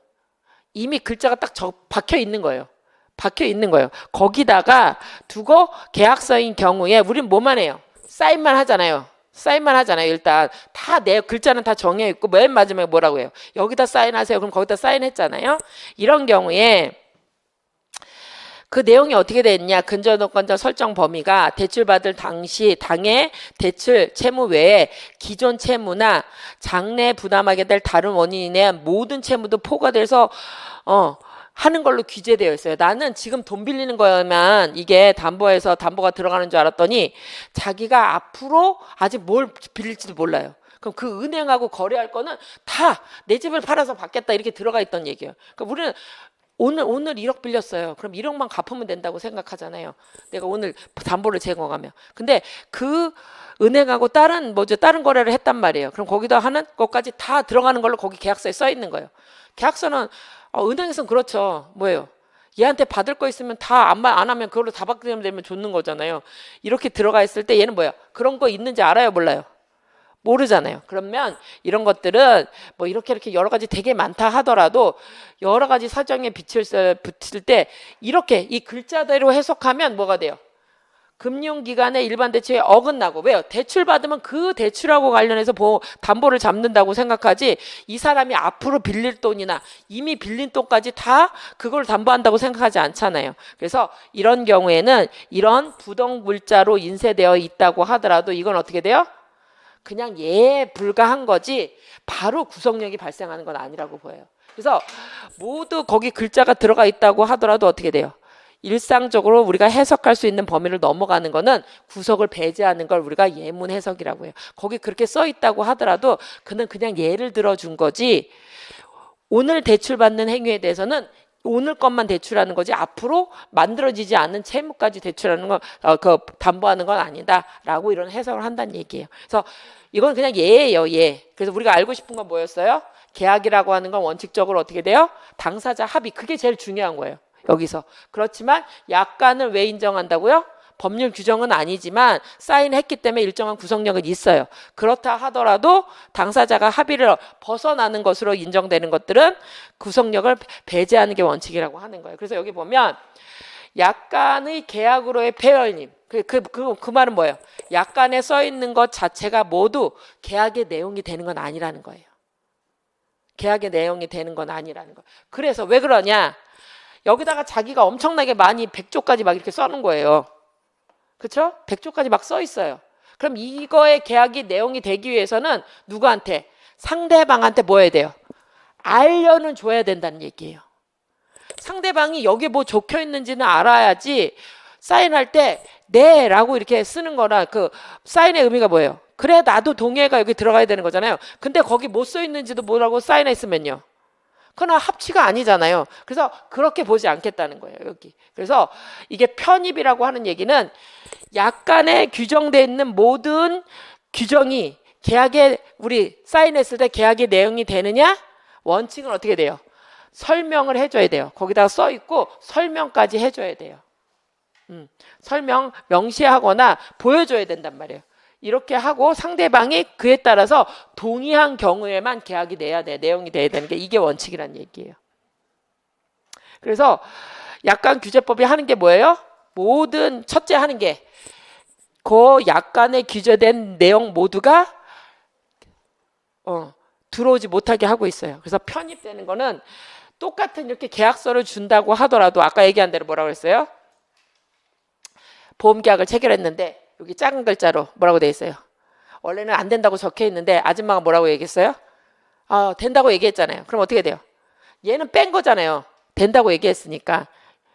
이미 글자가 딱 박혀 있는 거예요. 박혀 있는 거예요. 거기다가 두고 계약서인 경우에 우린 뭐만 해요? 사인만 하잖아요. 사인만 하잖아요. 일단 다 내 글자는 다 정해 있고 맨 마지막에 뭐라고 해요? 여기다 사인하세요. 그럼 거기다 사인했잖아요. 이런 경우에 그 내용이 어떻게 됐냐? 근저당권자 설정 범위가 대출받을 당의 대출 채무 외에 기존 채무나 장래 부담하게 될 다른 원인에 대한 모든 채무도 포괄돼서 하는 걸로 규제되어 있어요. 나는 지금 돈 빌리는 거야만 이게 담보에서 담보가 들어가는 줄 알았더니 자기가 앞으로 아직 뭘 빌릴지도 몰라요. 그럼 그 은행하고 거래할 거는 다 내 집을 팔아서 받겠다 이렇게 들어가 있던 얘기예요. 그러니까 우리는 오늘 1억 빌렸어요. 그럼 1억만 갚으면 된다고 생각하잖아요. 내가 오늘 담보를 제공하면. 근데 그 은행하고 다른 거래를 했단 말이에요. 그럼 거기다 하는 것까지 다 들어가는 걸로 거기 계약서에 써 있는 거예요. 계약서는 은행에서는 그렇죠. 뭐예요? 얘한테 받을 거 있으면 다 안 하면 그걸로 다 받게 되면 줬는 거잖아요. 이렇게 들어가 있을 때 얘는 뭐야? 그런 거 있는지 알아요? 몰라요? 모르잖아요. 그러면 이런 것들은 뭐 이렇게 여러 가지 되게 많다 하더라도 여러 가지 사정에 붙일 때 이렇게 이 글자대로 해석하면 뭐가 돼요? 금융기관의 일반 대출에 어긋나고 왜요? 대출 받으면 그 대출하고 관련해서 담보를 잡는다고 생각하지 이 사람이 앞으로 빌릴 돈이나 이미 빌린 돈까지 다 그걸 담보한다고 생각하지 않잖아요. 그래서 이런 경우에는 이런 부동 물자로 인쇄되어 있다고 하더라도 이건 어떻게 돼요? 그냥 예에 불과한 거지 바로 구속력이 발생하는 건 아니라고 보여요. 그래서 모두 거기 글자가 들어가 있다고 하더라도 어떻게 돼요? 일상적으로 우리가 해석할 수 있는 범위를 넘어가는 거는 구속을 배제하는 걸 우리가 예문 해석이라고 해요. 거기 그렇게 써 있다고 하더라도 그는 그냥 예를 들어준 거지 오늘 대출받는 행위에 대해서는 오늘 것만 대출하는 거지 앞으로 만들어지지 않는 채무까지 대출하는 건 그 담보하는 건 아니다라고 이런 해석을 한다는 얘기예요. 그래서 이건 그냥 예예요, 예. 그래서 우리가 알고 싶은 건 뭐였어요? 계약이라고 하는 건 원칙적으로 어떻게 돼요? 당사자 합의, 그게 제일 중요한 거예요. 여기서. 그렇지만 약관을 왜 인정한다고요? 법률 규정은 아니지만 사인했기 때문에 일정한 구속력은 있어요. 그렇다 하더라도 당사자가 합의를 벗어나는 것으로 인정되는 것들은 구속력을 배제하는 게 원칙이라고 하는 거예요. 그래서 여기 보면 약관의 계약으로의 폐연임, 그 말은 뭐예요? 약관에 써 있는 것 자체가 모두 계약의 내용이 되는 건 아니라는 거예요. 계약의 내용이 되는 건 아니라는 거예요. 그래서 왜 그러냐? 여기다가 자기가 엄청나게 많이 100조까지 막 이렇게 써놓은 거예요. 그렇죠? 100조까지 막 써 있어요. 그럼 이거의 계약이 내용이 되기 위해서는 누구한테? 상대방한테 뭐 해야 돼요? 알려는 줘야 된다는 얘기예요. 상대방이 여기에 뭐 적혀 있는지는 알아야지 사인할 때 네 라고 이렇게 쓰는 거나 그 사인의 의미가 뭐예요? 그래 나도 동의해가 여기 들어가야 되는 거잖아요. 근데 거기 뭐 써 있는지도 모르고 사인했으면요. 그건 합치가 아니잖아요. 그래서 그렇게 보지 않겠다는 거예요, 여기. 그래서 이게 편입이라고 하는 얘기는 약관에 규정되어 있는 모든 규정이 계약에 우리 사인했을 때 계약의 내용이 되느냐? 원칙은 어떻게 돼요? 설명을 해줘야 돼요. 거기다가 써 있고 설명까지 해줘야 돼요. 설명 명시하거나 보여줘야 된단 말이에요. 이렇게 하고 상대방이 그에 따라서 동의한 경우에만 계약이 돼야 돼. 내용이 돼야 되는 게 이게 원칙이란 얘기예요. 그래서 약관 규제법이 하는 게 뭐예요? 모든 첫째 하는 게 그 약관에 규제된 내용 모두가 들어오지 못하게 하고 있어요. 그래서 편입되는 거는 똑같은 이렇게 계약서를 준다고 하더라도 아까 얘기한 대로 뭐라고 했어요? 보험계약을 체결했는데 여기 작은 글자로 뭐라고 돼 있어요? 원래는 안 된다고 적혀 있는데 아줌마가 뭐라고 얘기했어요? 된다고 얘기했잖아요. 그럼 어떻게 돼요? 얘는 뺀 거잖아요. 된다고 얘기했으니까.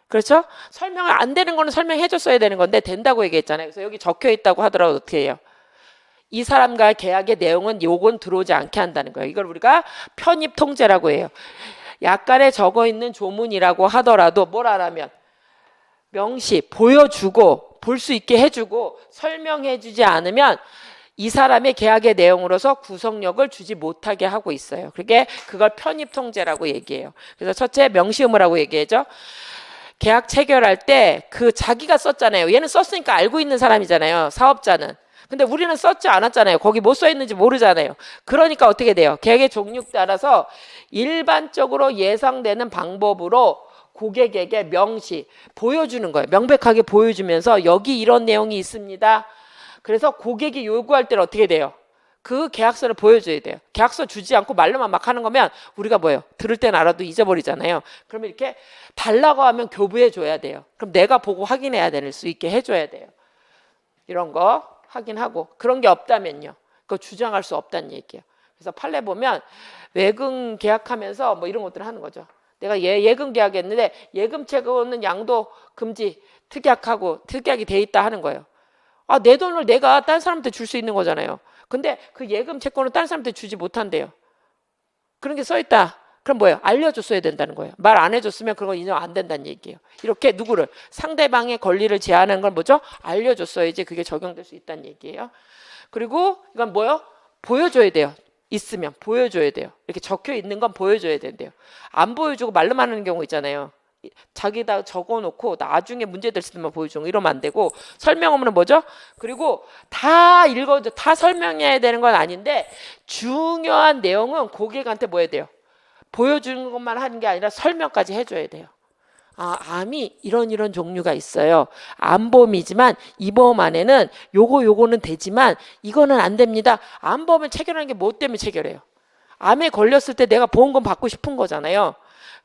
그렇죠? 설명을 안 되는 거는 설명해 줬어야 되는 건데 된다고 얘기했잖아요. 그래서 여기 적혀 있다고 하더라도 어떻게 해요? 이 사람과의 계약의 내용은 요건 들어오지 않게 한다는 거예요. 이걸 우리가 편입 통제라고 해요. 약관에 적어 있는 조문이라고 하더라도 뭘 하라면 명시 보여주고 볼 수 있게 해주고 설명해 주지 않으면 이 사람의 계약의 내용으로서 구속력을 주지 못하게 하고 있어요. 그걸 편입 통제라고 얘기해요. 그래서 첫째 명시 의무라고 얘기하죠. 계약 체결할 때 그 자기가 썼잖아요. 얘는 썼으니까 알고 있는 사람이잖아요. 사업자는. 근데 우리는 썼지 않았잖아요. 거기 뭐 써 있는지 모르잖아요. 그러니까 어떻게 돼요? 계약의 종류에 따라서 일반적으로 예상되는 방법으로 고객에게 명시 보여주는 거예요. 명백하게 보여주면서 여기 이런 내용이 있습니다. 그래서 고객이 요구할 때는 어떻게 돼요? 그 계약서를 보여줘야 돼요. 계약서 주지 않고 말로만 막 하는 거면 우리가 뭐예요? 들을 땐 알아도 잊어버리잖아요. 그러면 이렇게 달라고 하면 교부해 줘야 돼요. 그럼 내가 보고 확인해야 될 수 있게 해줘야 돼요. 이런 거 확인하고 그런 게 없다면요. 그거 주장할 수 없다는 얘기예요. 그래서 판례 보면 외금 계약하면서 뭐 이런 것들을 하는 거죠. 내가 예금 계약했는데 예금 채권은 양도 금지 특약이 돼 있다 하는 거예요. 내 돈을 내가 딴 사람한테 줄 수 있는 거잖아요. 근데 그 예금 채권을 딴 사람한테 주지 못한대요. 그런 게 써 있다. 그럼 뭐예요? 알려줬어야 된다는 거예요. 말 안 해줬으면 그건 인정 안 된다는 얘기예요. 이렇게 누구를 상대방의 권리를 제한하는 건 뭐죠? 알려줬어야지 그게 적용될 수 있다는 얘기예요. 그리고 이건 뭐요? 보여줘야 돼요. 있으면 보여줘야 돼요. 이렇게 적혀 있는 건 보여줘야 된대요. 안 보여주고 말로만 하는 경우 있잖아요. 자기다 적어놓고 나중에 문제 될 수만 보여주고 이러면 안 되고 설명하면 뭐죠? 그리고 다 다 설명해야 되는 건 아닌데 중요한 내용은 고객한테 뭐 해야 돼요? 보여주는 것만 하는 게 아니라 설명까지 해줘야 돼요. 암이 이런 종류가 있어요. 암보험이지만 이 보험 안에는 요거는 되지만 이거는 안 됩니다. 암보험을 체결하는 게 뭐 때문에 체결해요? 암에 걸렸을 때 내가 보험금 받고 싶은 거잖아요.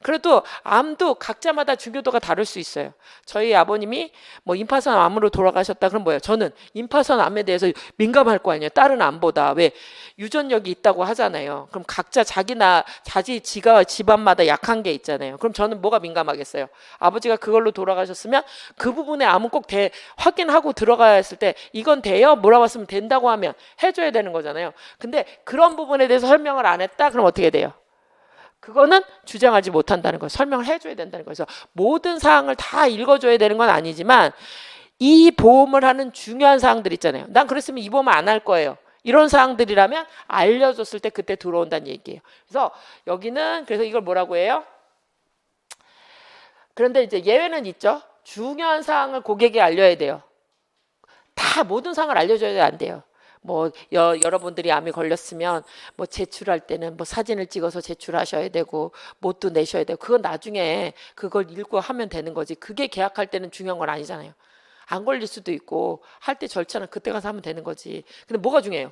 그래도 암도 각자마다 중요도가 다를 수 있어요. 저희 아버님이 뭐 임파선 암으로 돌아가셨다. 그럼 뭐예요? 저는 임파선 암에 대해서 민감할 거 아니에요. 다른 암보다. 왜? 유전력이 있다고 하잖아요. 그럼 각자 지가 집안마다 약한 게 있잖아요. 그럼 저는 뭐가 민감하겠어요? 아버지가 그걸로 돌아가셨으면 그 부분에 암은 꼭 확인하고 들어가야 했을 때 이건 돼요? 물어봤으면 된다고 하면 해줘야 되는 거잖아요. 근데 그런 부분에 대해서 설명을 안 했다? 그럼 어떻게 돼요? 그거는 주장하지 못한다는 거, 설명을 해줘야 된다는 거죠. 모든 사항을 다 읽어줘야 되는 건 아니지만 이 보험을 하는 중요한 사항들 있잖아요. 난 그랬으면 이 보험 안 할 거예요. 이런 사항들이라면 알려줬을 때 그때 들어온다는 얘기예요. 그래서 여기는 그래서 이걸 뭐라고 해요? 그런데 이제 예외는 있죠. 중요한 사항을 고객에게 알려야 돼요. 다 모든 사항을 알려줘야 안 돼요. 뭐 여러분들이 암이 걸렸으면 뭐 제출할 때는 뭐 사진을 찍어서 제출하셔야 되고 뭣도 내셔야 되고 그건 나중에 그걸 읽고 하면 되는 거지. 그게 계약할 때는 중요한 건 아니잖아요. 안 걸릴 수도 있고 할 때 절차는 그때 가서 하면 되는 거지. 근데 뭐가 중요해요?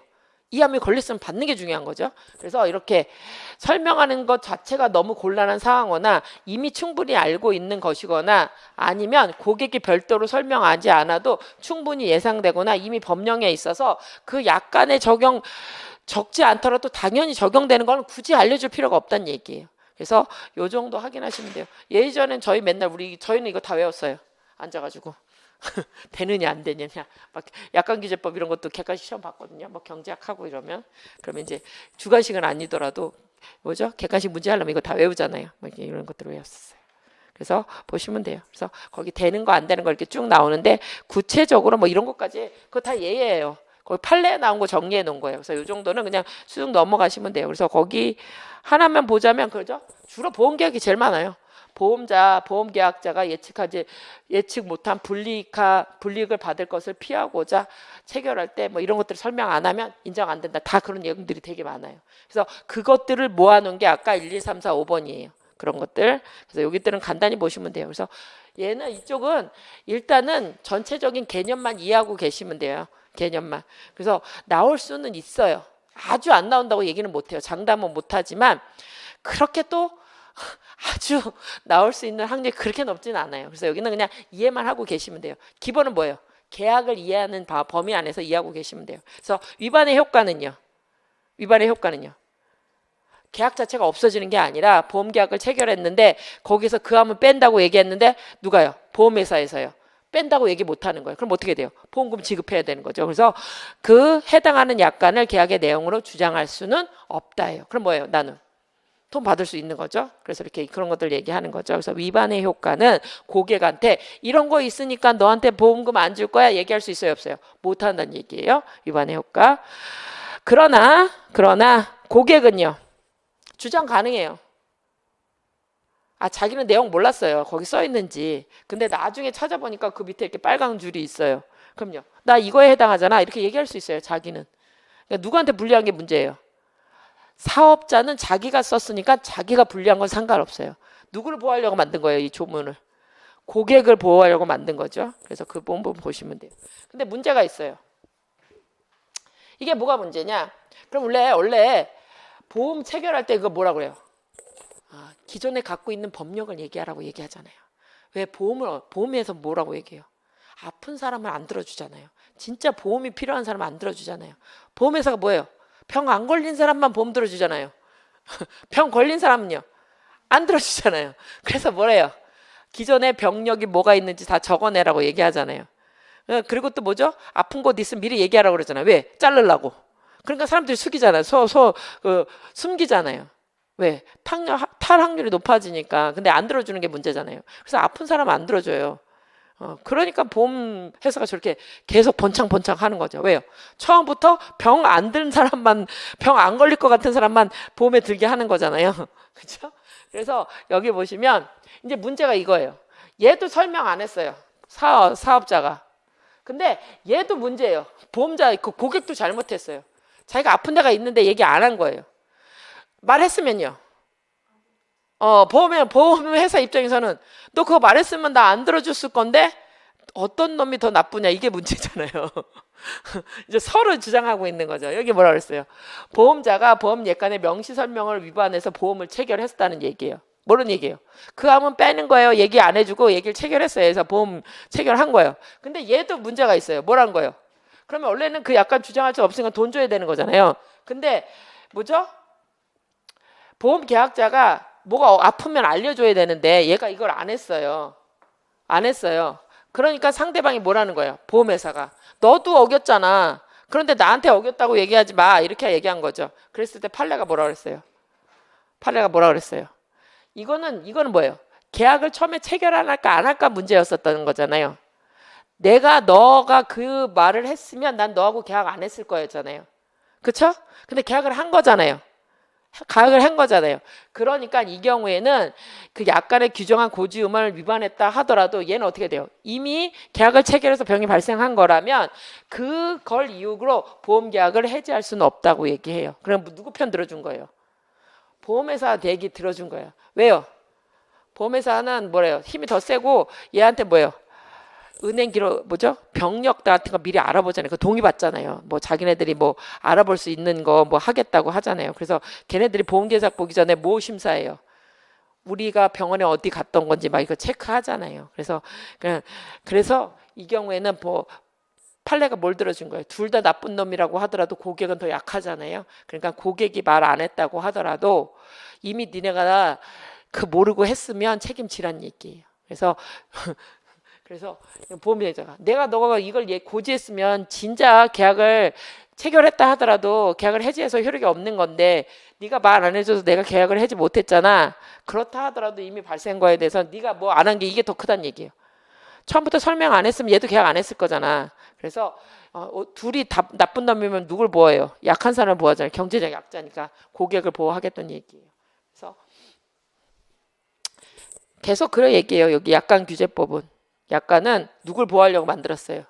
이 암이 걸렸으면 받는 게 중요한 거죠. 그래서 이렇게 설명하는 것 자체가 너무 곤란한 상황이거나 이미 충분히 알고 있는 것이거나 아니면 고객이 별도로 설명하지 않아도 충분히 예상되거나 이미 법령에 있어서 그 약간의 적지 않더라도 당연히 적용되는 건 굳이 알려줄 필요가 없다는 얘기예요. 그래서 요 정도 확인하시면 돼요. 예전엔 저희 맨날 저희는 이거 다 외웠어요. 앉아가지고. 되느냐 안 되느냐 막 약관규제법 이런 것도 객관식 시험 봤거든요. 뭐 경제학하고 이러면 그러면 이제 주관식은 아니더라도 뭐죠? 객관식 문제 하려면 이거 다 외우잖아요. 뭐 이런 것들을 외웠었어요. 그래서 보시면 돼요. 그래서 거기 되는 거 안 되는 거 이렇게 쭉 나오는데 구체적으로 뭐 이런 것까지 그거 다 예예요. 거기 판례에 나온 거 정리해 놓은 거예요. 그래서 이 정도는 그냥 쑥 넘어가시면 돼요. 그래서 거기 하나만 보자면 그죠? 주로 보험계약이 제일 많아요. 보험계약자가 예측 못한 불이익을 받을 것을 피하고자 체결할 때 뭐 이런 것들을 설명 안 하면 인정 안 된다. 다 그런 내용들이 되게 많아요. 그래서 그것들을 모아놓은 게 아까 1, 2, 3, 4, 5번이에요. 그런 것들. 그래서 여기들은 간단히 보시면 돼요. 그래서 얘는 이쪽은 일단은 전체적인 개념만 이해하고 계시면 돼요. 개념만. 그래서 나올 수는 있어요. 아주 안 나온다고 얘기는 못해요. 장담은 못하지만 그렇게 또 아주 나올 수 있는 확률이 그렇게 높진 않아요. 그래서 여기는 그냥 이해만 하고 계시면 돼요. 기본은 뭐예요? 계약을 이해하는 범위 안에서 이해하고 계시면 돼요. 그래서 위반의 효과는요. 계약 자체가 없어지는 게 아니라 보험계약을 체결했는데 거기서 그 암을 뺀다고 얘기했는데 누가요? 보험회사에서요. 뺀다고 얘기 못하는 거예요. 그럼 어떻게 돼요? 보험금 지급해야 되는 거죠. 그래서 그 해당하는 약관을 계약의 내용으로 주장할 수는 없다예요. 그럼 뭐예요? 나는 돈 받을 수 있는 거죠. 그래서 이렇게 그런 것들 얘기하는 거죠. 그래서 위반의 효과는 고객한테 이런 거 있으니까 너한테 보험금 안 줄 거야 얘기할 수 있어요, 없어요? 못 한다는 얘기예요. 위반의 효과. 그러나 고객은요. 주장 가능해요. 자기는 내용 몰랐어요. 거기 써 있는지. 근데 나중에 찾아보니까 그 밑에 이렇게 빨간 줄이 있어요. 그럼요. 나 이거에 해당하잖아. 이렇게 얘기할 수 있어요. 자기는. 그러니까 누구한테 불리한 게 문제예요. 사업자는 자기가 썼으니까 자기가 불리한 건 상관없어요. 누구를 보호하려고 만든 거예요, 이 조문을? 고객을 보호하려고 만든 거죠. 그래서 그 부분 보시면 돼요. 근데 문제가 있어요. 이게 뭐가 문제냐? 그럼 원래 보험 체결할 때 그거 뭐라 그래요? 기존에 갖고 있는 법령을 얘기하라고 얘기하잖아요. 왜 보험에서 뭐라고 얘기해요? 아픈 사람을 안 들어주잖아요. 진짜 보험이 필요한 사람을 안 들어주잖아요. 보험회사가 뭐예요? 병 안 걸린 사람만 보험 들어주잖아요. 병 걸린 사람은요? 안 들어주잖아요. 그래서 뭐래요? 기존에 병력이 뭐가 있는지 다 적어내라고 얘기하잖아요. 그리고 또 뭐죠? 아픈 곳 있으면 미리 얘기하라고 그러잖아요. 왜? 자르려고. 그러니까 사람들이 숨기잖아요. 숨기잖아요. 왜? 탈 확률이 높아지니까. 근데 안 들어주는 게 문제잖아요. 그래서 아픈 사람은 안 들어줘요. 그러니까 보험 회사가 저렇게 계속 번창 하는 거죠. 왜요? 처음부터 병 안 든 사람만, 병 안 걸릴 것 같은 사람만 보험에 들게 하는 거잖아요. 그렇죠? 그래서 여기 보시면 이제 문제가 이거예요. 얘도 설명 안 했어요. 사업자가. 근데 얘도 문제예요. 보험자, 그 고객도 잘못했어요. 자기가 아픈 데가 있는데 얘기 안 한 거예요. 말했으면요. 보험회사 입장에서는 너 그거 말했으면 나 안 들어줬을 건데 어떤 놈이 더 나쁘냐 이게 문제잖아요. 이제 서로 주장하고 있는 거죠. 여기 뭐라 그랬어요? 보험자가 보험 예간의 명시 설명을 위반해서 보험을 체결했다는 얘기예요. 뭐는 얘기예요? 그 암은 빼는 거예요. 얘기 안 해주고 얘기를 체결했어요. 그래서 보험 체결한 거예요. 근데 얘도 문제가 있어요. 뭐란 거예요? 그러면 원래는 그 약관 주장할 수 없으니까 돈 줘야 되는 거잖아요. 근데 뭐죠? 보험 계약자가 뭐가 아프면 알려줘야 되는데 얘가 이걸 안 했어요. 그러니까 상대방이 뭐라는 거예요? 보험회사가. 너도 어겼잖아. 그런데 나한테 어겼다고 얘기하지 마. 이렇게 얘기한 거죠. 그랬을 때 판례가 뭐라 그랬어요? 판례가 뭐라 그랬어요? 이거는 뭐예요? 계약을 처음에 체결할까 안 할까 문제였었던 거잖아요. 너가 그 말을 했으면 난 너하고 계약 안 했을 거였잖아요. 그쵸? 근데 계약을 한 거잖아요. 계약을 한 거잖아요. 그러니까 이 경우에는 그 약관에 규정한 고지의무를 위반했다 하더라도 얘는 어떻게 돼요? 이미 계약을 체결해서 병이 발생한 거라면 그걸 이유로 보험계약을 해지할 수는 없다고 얘기해요. 그럼 누구 편 들어준 거예요? 보험회사 얘기 들어준 거예요. 왜요? 보험회사는 뭐래요? 힘이 더 세고 얘한테 뭐예요? 은행 기록 뭐죠? 병력 같은 거 미리 알아보잖아요. 그 동의 받잖아요. 뭐 자기네들이 뭐 알아볼 수 있는 거 뭐 하겠다고 하잖아요. 그래서 걔네들이 보험계약 보기 전에 뭐 심사해요? 우리가 병원에 어디 갔던 건지 막 이거 체크하잖아요. 그래서 이 경우에는 뭐 판례가 뭘 들어준 거예요? 둘 다 나쁜 놈이라고 하더라도 고객은 더 약하잖아요. 그러니까 고객이 말 안 했다고 하더라도 이미 니네가 그 모르고 했으면 책임지란 얘기예요. 그래서 보험회사가 너가 이걸 고지했으면 진짜 계약을 체결했다 하더라도 계약을 해지해서 효력이 없는 건데 네가 말 안 해줘서 내가 계약을 해지 못했잖아. 그렇다 하더라도 이미 발생한 거에 대해서 네가 뭐 안 한 게 이게 더 크다는 얘기예요. 처음부터 설명 안 했으면 얘도 계약 안 했을 거잖아. 그래서 둘이 나쁜 놈이면 누굴 보호해요? 약한 사람을 보호하잖아요. 경제적 약자니까 고객을 보호하겠다는 얘기예요. 그래서 계속 그런 얘기예요. 여기 약관규제법은. 약관은 누굴 보호하려고 만들었어요?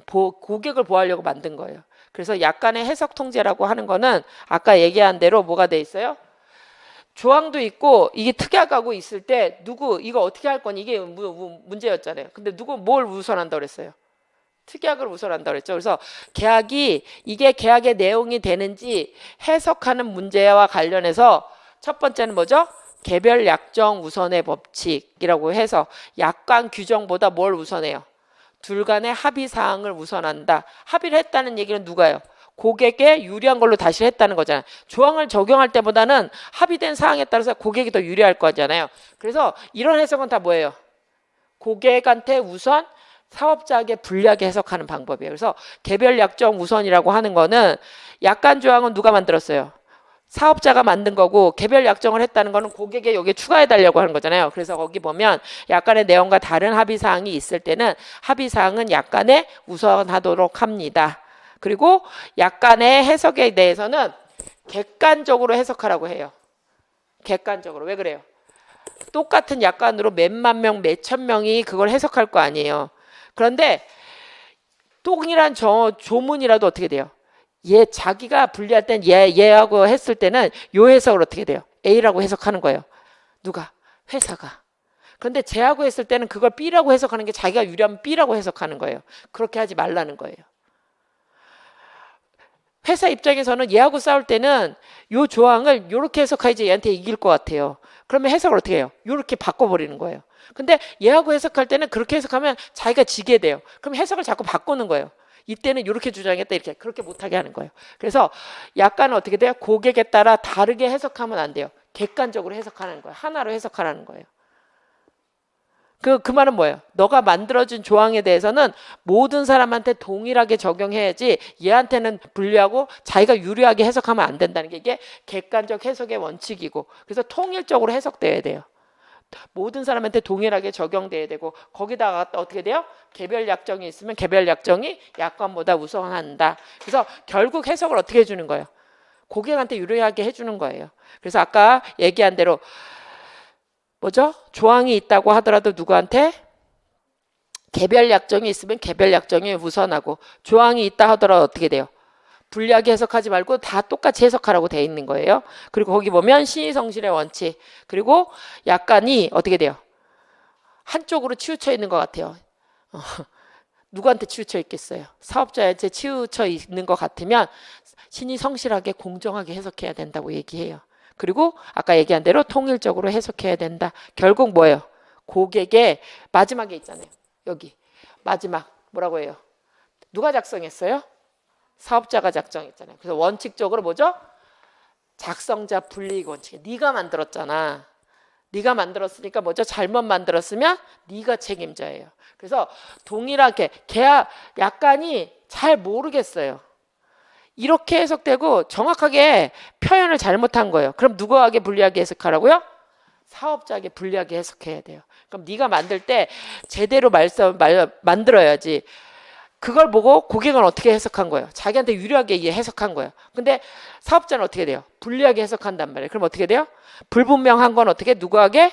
고객을 보호하려고 만든 거예요. 그래서 약관의 해석 통제라고 하는 거는 아까 얘기한 대로 뭐가 돼 있어요? 조항도 있고 이게 특약하고 있을 때 이거 어떻게 할 거니 이게 문제였잖아요. 근데 뭘 우선한다고 그랬어요? 특약을 우선한다고 그랬죠. 그래서 이게 계약의 내용이 되는지 해석하는 문제와 관련해서 첫 번째는 뭐죠? 개별 약정 우선의 법칙이라고 해서 약관 규정보다 뭘 우선해요? 둘 간의 합의 사항을 우선한다. 합의를 했다는 얘기는 누가요? 고객에 유리한 걸로 다시 했다는 거잖아요. 조항을 적용할 때보다는 합의된 사항에 따라서 고객이 더 유리할 거잖아요. 그래서 이런 해석은 다 뭐예요? 고객한테 우선 사업자에게 불리하게 해석하는 방법이에요. 그래서 개별 약정 우선이라고 하는 거는 약관 조항은 누가 만들었어요? 사업자가 만든 거고 개별 약정을 했다는 거는 고객에 여기에 추가해 달라고 하는 거잖아요. 그래서 거기 보면 약관의 내용과 다른 합의 사항이 있을 때는 합의 사항은 약관에 우선하도록 합니다. 그리고 약관의 해석에 대해서는 객관적으로 해석하라고 해요. 객관적으로. 왜 그래요? 똑같은 약관으로 몇만 명, 몇천 명이 그걸 해석할 거 아니에요. 그런데 동일한 조문이라도 어떻게 돼요? 자기가 분리할 땐 얘하고 했을 때는 요 해석을 어떻게 돼요? A라고 해석하는 거예요. 누가? 회사가. 그런데 쟤하고 했을 때는 그걸 B라고 해석하는 게 자기가 유리하면 B라고 해석하는 거예요. 그렇게 하지 말라는 거예요. 회사 입장에서는 얘하고 싸울 때는 요 조항을 요렇게 해석해야지 얘한테 이길 것 같아요. 그러면 해석을 어떻게 해요? 요렇게 바꿔버리는 거예요. 근데 얘하고 해석할 때는 그렇게 해석하면 자기가 지게 돼요. 그럼 해석을 자꾸 바꾸는 거예요. 이때는 이렇게 주장했다 이렇게 그렇게 못하게 하는 거예요. 그래서 약간은 어떻게 돼요? 고객에 따라 다르게 해석하면 안 돼요. 객관적으로 해석하는 거예요. 하나로 해석하라는 거예요. 그 말은 뭐예요? 너가 만들어준 조항에 대해서는 모든 사람한테 동일하게 적용해야지 얘한테는 불리하고 자기가 유리하게 해석하면 안 된다는 게 이게 객관적 해석의 원칙이고 그래서 통일적으로 해석돼야 돼요. 모든 사람한테 동일하게 적용돼야 되고 거기다가 어떻게 돼요? 개별 약정이 있으면 개별 약정이 약관보다 우선한다. 그래서 결국 해석을 어떻게 해주는 거예요? 고객한테 유리하게 해주는 거예요. 그래서 아까 얘기한 대로 뭐죠? 조항이 있다고 하더라도 누구한테? 개별 약정이 있으면 개별 약정이 우선하고 조항이 있다 하더라도 어떻게 돼요? 불리하게 해석하지 말고 다 똑같이 해석하라고 돼 있는 거예요. 그리고 거기 보면 신의성실의 원칙 그리고 약관이 어떻게 돼요? 한쪽으로 치우쳐 있는 것 같아요. 누구한테 치우쳐 있겠어요? 사업자한테 치우쳐 있는 것 같으면 신의성실하게 공정하게 해석해야 된다고 얘기해요. 그리고 아까 얘기한 대로 통일적으로 해석해야 된다. 결국 뭐예요? 고객의 마지막에 있잖아요. 여기 마지막 뭐라고 해요? 누가 작성했어요? 사업자가 작성했잖아요. 그래서 원칙적으로 뭐죠? 작성자 불이익 원칙. 네가 만들었잖아. 네가 만들었으니까 뭐죠? 잘못 만들었으면 네가 책임자예요. 그래서 동일하게 계약 약관이 잘 모르겠어요. 이렇게 해석되고 정확하게 표현을 잘못한 거예요. 그럼 누구에게 불리하게 해석하라고요? 사업자에게 불리하게 해석해야 돼요. 그럼 네가 만들 때 제대로 만들어야지. 그걸 보고 고객은 어떻게 해석한 거예요? 자기한테 유리하게 해석한 거예요. 근데 사업자는 어떻게 돼요? 불리하게 해석한단 말이에요. 그럼 어떻게 돼요? 불분명한 건 어떻게 누구에게?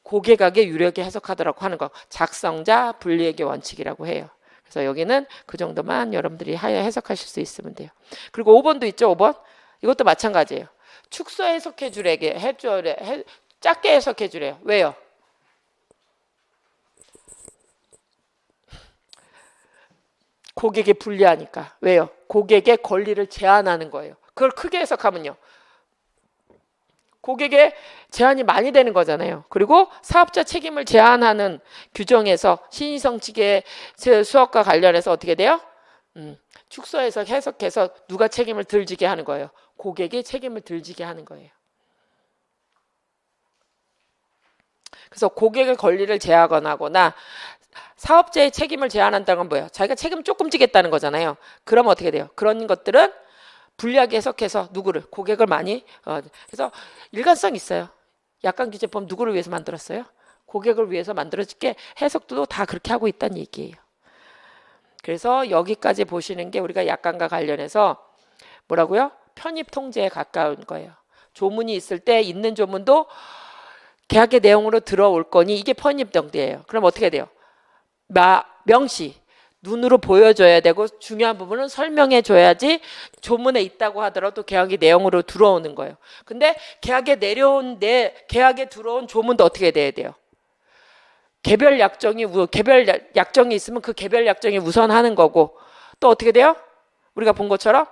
고객에게 유리하게 해석하더라고 하는 거. 작성자 불리하게 원칙이라고 해요. 그래서 여기는 그 정도만 여러분들이 해석하실 수 있으면 돼요. 그리고 5번도 있죠. 5번. 이것도 마찬가지예요. 축소 해석해 주래게 작게 해석해 주래요. 왜요? 고객에 불리하니까. 왜요? 고객의 권리를 제한하는 거예요. 그걸 크게 해석하면요. 고객의 제한이 많이 되는 거잖아요. 그리고 사업자 책임을 제한하는 규정에서 신인성직의 수업과 관련해서 어떻게 돼요? 축소해서 해석해서 누가 책임을 덜 지게 하는 거예요. 고객이 책임을 덜 지게 하는 거예요. 그래서 고객의 권리를 제한하거나 사업자의 책임을 제한한다는 건 뭐예요? 자기가 책임 조금 지겠다는 거잖아요. 그러면 어떻게 돼요? 그런 것들은 불리하게 해석해서 누구를? 고객을 많이 그래서 일관성 있어요. 약관규제법 누구를 위해서 만들었어요? 고객을 위해서 만들어질게 해석도 다 그렇게 하고 있다는 얘기예요. 그래서 여기까지 보시는 게 우리가 약관과 관련해서 뭐라고요? 편입 통제에 가까운 거예요. 조문이 있을 때 있는 조문도 계약의 내용으로 들어올 거니 이게 편입 통제예요. 그럼 어떻게 돼요? 명시 눈으로 보여줘야 되고 중요한 부분은 설명해 줘야지 조문에 있다고 하더라도 계약의 내용으로 들어오는 거예요. 근데 계약에 들어온 조문도 어떻게 돼야 돼요? 개별 약정이 있으면 그 개별 약정이 우선하는 거고 또 어떻게 돼요? 우리가 본 것처럼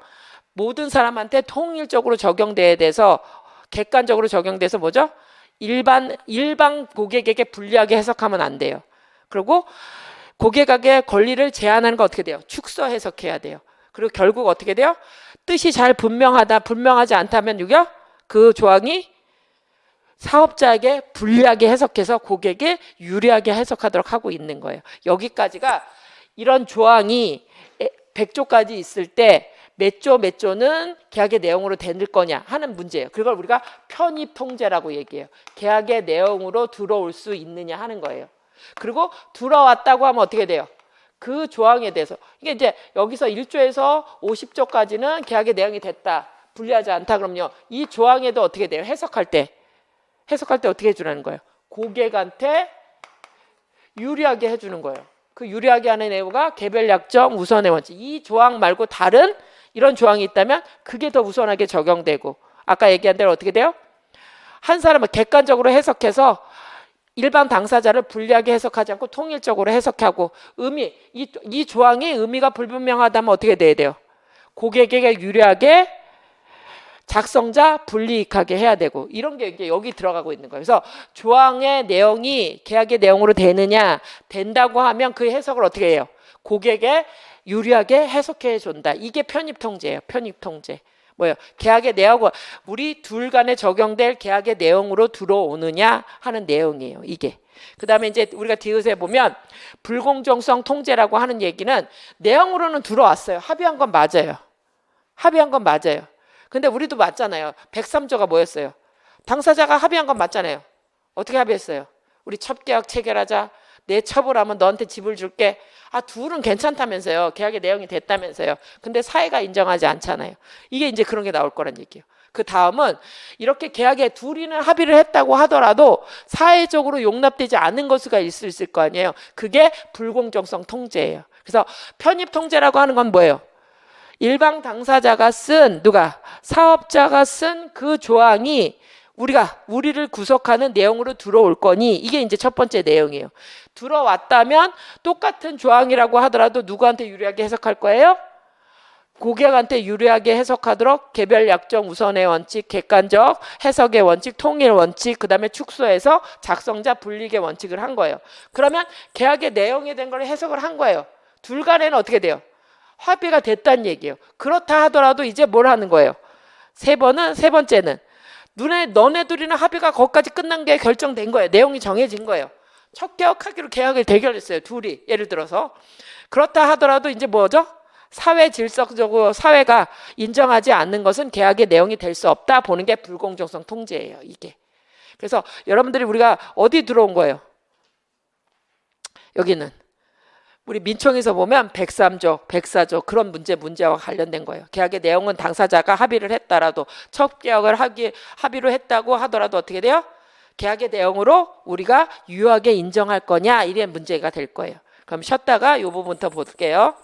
모든 사람한테 통일적으로 적용돼야 돼서 객관적으로 적용돼서 뭐죠? 일반 고객에게 불리하게 해석하면 안 돼요. 그리고 고객에게 권리를 제한하는 거 어떻게 돼요? 축소 해석해야 돼요. 그리고 결국 어떻게 돼요? 뜻이 잘 분명하지 않다면 그 조항이 사업자에게 불리하게 해석해서 고객에 유리하게 해석하도록 하고 있는 거예요. 여기까지가 이런 조항이 100조까지 있을 때 몇 조는 계약의 내용으로 될 거냐 하는 문제예요. 그걸 우리가 편입 통제라고 얘기해요. 계약의 내용으로 들어올 수 있느냐 하는 거예요. 그리고 들어왔다고 하면 어떻게 돼요? 그 조항에 대해서 이게 이제 여기서 1조에서 50조까지는 계약의 내용이 됐다. 불리하지 않다 그러면요. 이 조항에도 어떻게 돼요? 해석할 때 어떻게 해주라는 거예요? 고객한테 유리하게 해주는 거예요. 그 유리하게 하는 내용가 개별 약정 우선의 원칙. 이 조항 말고 다른 이런 조항이 있다면 그게 더 우선하게 적용되고 아까 얘기한 대로 어떻게 돼요? 한 사람은 객관적으로 해석해서 일반 당사자를 불리하게 해석하지 않고 통일적으로 해석하고 이 조항이 의미가 불분명하다면 어떻게 돼야 돼요? 고객에게 유리하게 작성자 불이익하게 해야 되고 이런 게 이제 여기 들어가고 있는 거예요. 그래서 조항의 내용이 계약의 내용으로 된다고 하면 그 해석을 어떻게 해요? 고객에 유리하게 해석해 준다. 이게 편입 통제예요. 편입 통제. 뭐예요? 계약의 내용과 우리 둘 간에 적용될 계약의 내용으로 들어오느냐 하는 내용이에요. 이게. 그다음에 이제 우리가 디귿에 보면 불공정성 통제라고 하는 얘기는 내용으로는 들어왔어요. 합의한 건 맞아요. 근데 우리도 맞잖아요. 103조가 뭐였어요? 당사자가 합의한 건 맞잖아요. 어떻게 합의했어요? 우리 첩계약 체결하자. 내 처벌하면 너한테 집을 줄게. 둘은 괜찮다면서요. 계약의 내용이 됐다면서요. 근데 사회가 인정하지 않잖아요. 이게 이제 그런 게 나올 거란 얘기예요. 그 다음은 이렇게 계약에 둘이는 합의를 했다고 하더라도 사회적으로 용납되지 않은 것수가 있을 거 아니에요. 그게 불공정성 통제예요. 그래서 편입 통제라고 하는 건 뭐예요? 일방 당사자가 사업자가 쓴 그 조항이 우리를 구속하는 내용으로 들어올 거니 이게 이제 첫 번째 내용이에요. 들어왔다면 똑같은 조항이라고 하더라도 누구한테 유리하게 해석할 거예요? 고객한테 유리하게 해석하도록 개별 약정 우선의 원칙, 객관적 해석의 원칙, 통일 원칙, 그 다음에 축소해서 작성자 불이익의 원칙을 한 거예요. 그러면 계약의 내용에 된 걸 해석을 한 거예요. 둘 간에는 어떻게 돼요? 합의가 됐다는 얘기예요. 그렇다 하더라도 이제 뭘 하는 거예요? 세 번째는 너네 둘이는 합의가 거기까지 끝난 게 결정된 거예요. 내용이 정해진 거예요. 첫 계약하기로 계약을 대결했어요. 둘이 예를 들어서 그렇다 하더라도 이제 뭐죠? 사회 질서적으로 사회가 인정하지 않는 것은 계약의 내용이 될 수 없다 보는 게 불공정성 통제예요. 이게. 그래서 여러분들이 우리가 어디 들어온 거예요? 여기는 우리 민총에서 보면 103조, 104조 그런 문제와 관련된 거예요. 계약의 내용은 당사자가 합의를 했다라도 첫 계약을 합의로 했다고 하더라도 어떻게 돼요? 계약의 내용으로 우리가 유효하게 인정할 거냐 이런 문제가 될 거예요. 그럼 쉬었다가 이 부분부터 볼게요.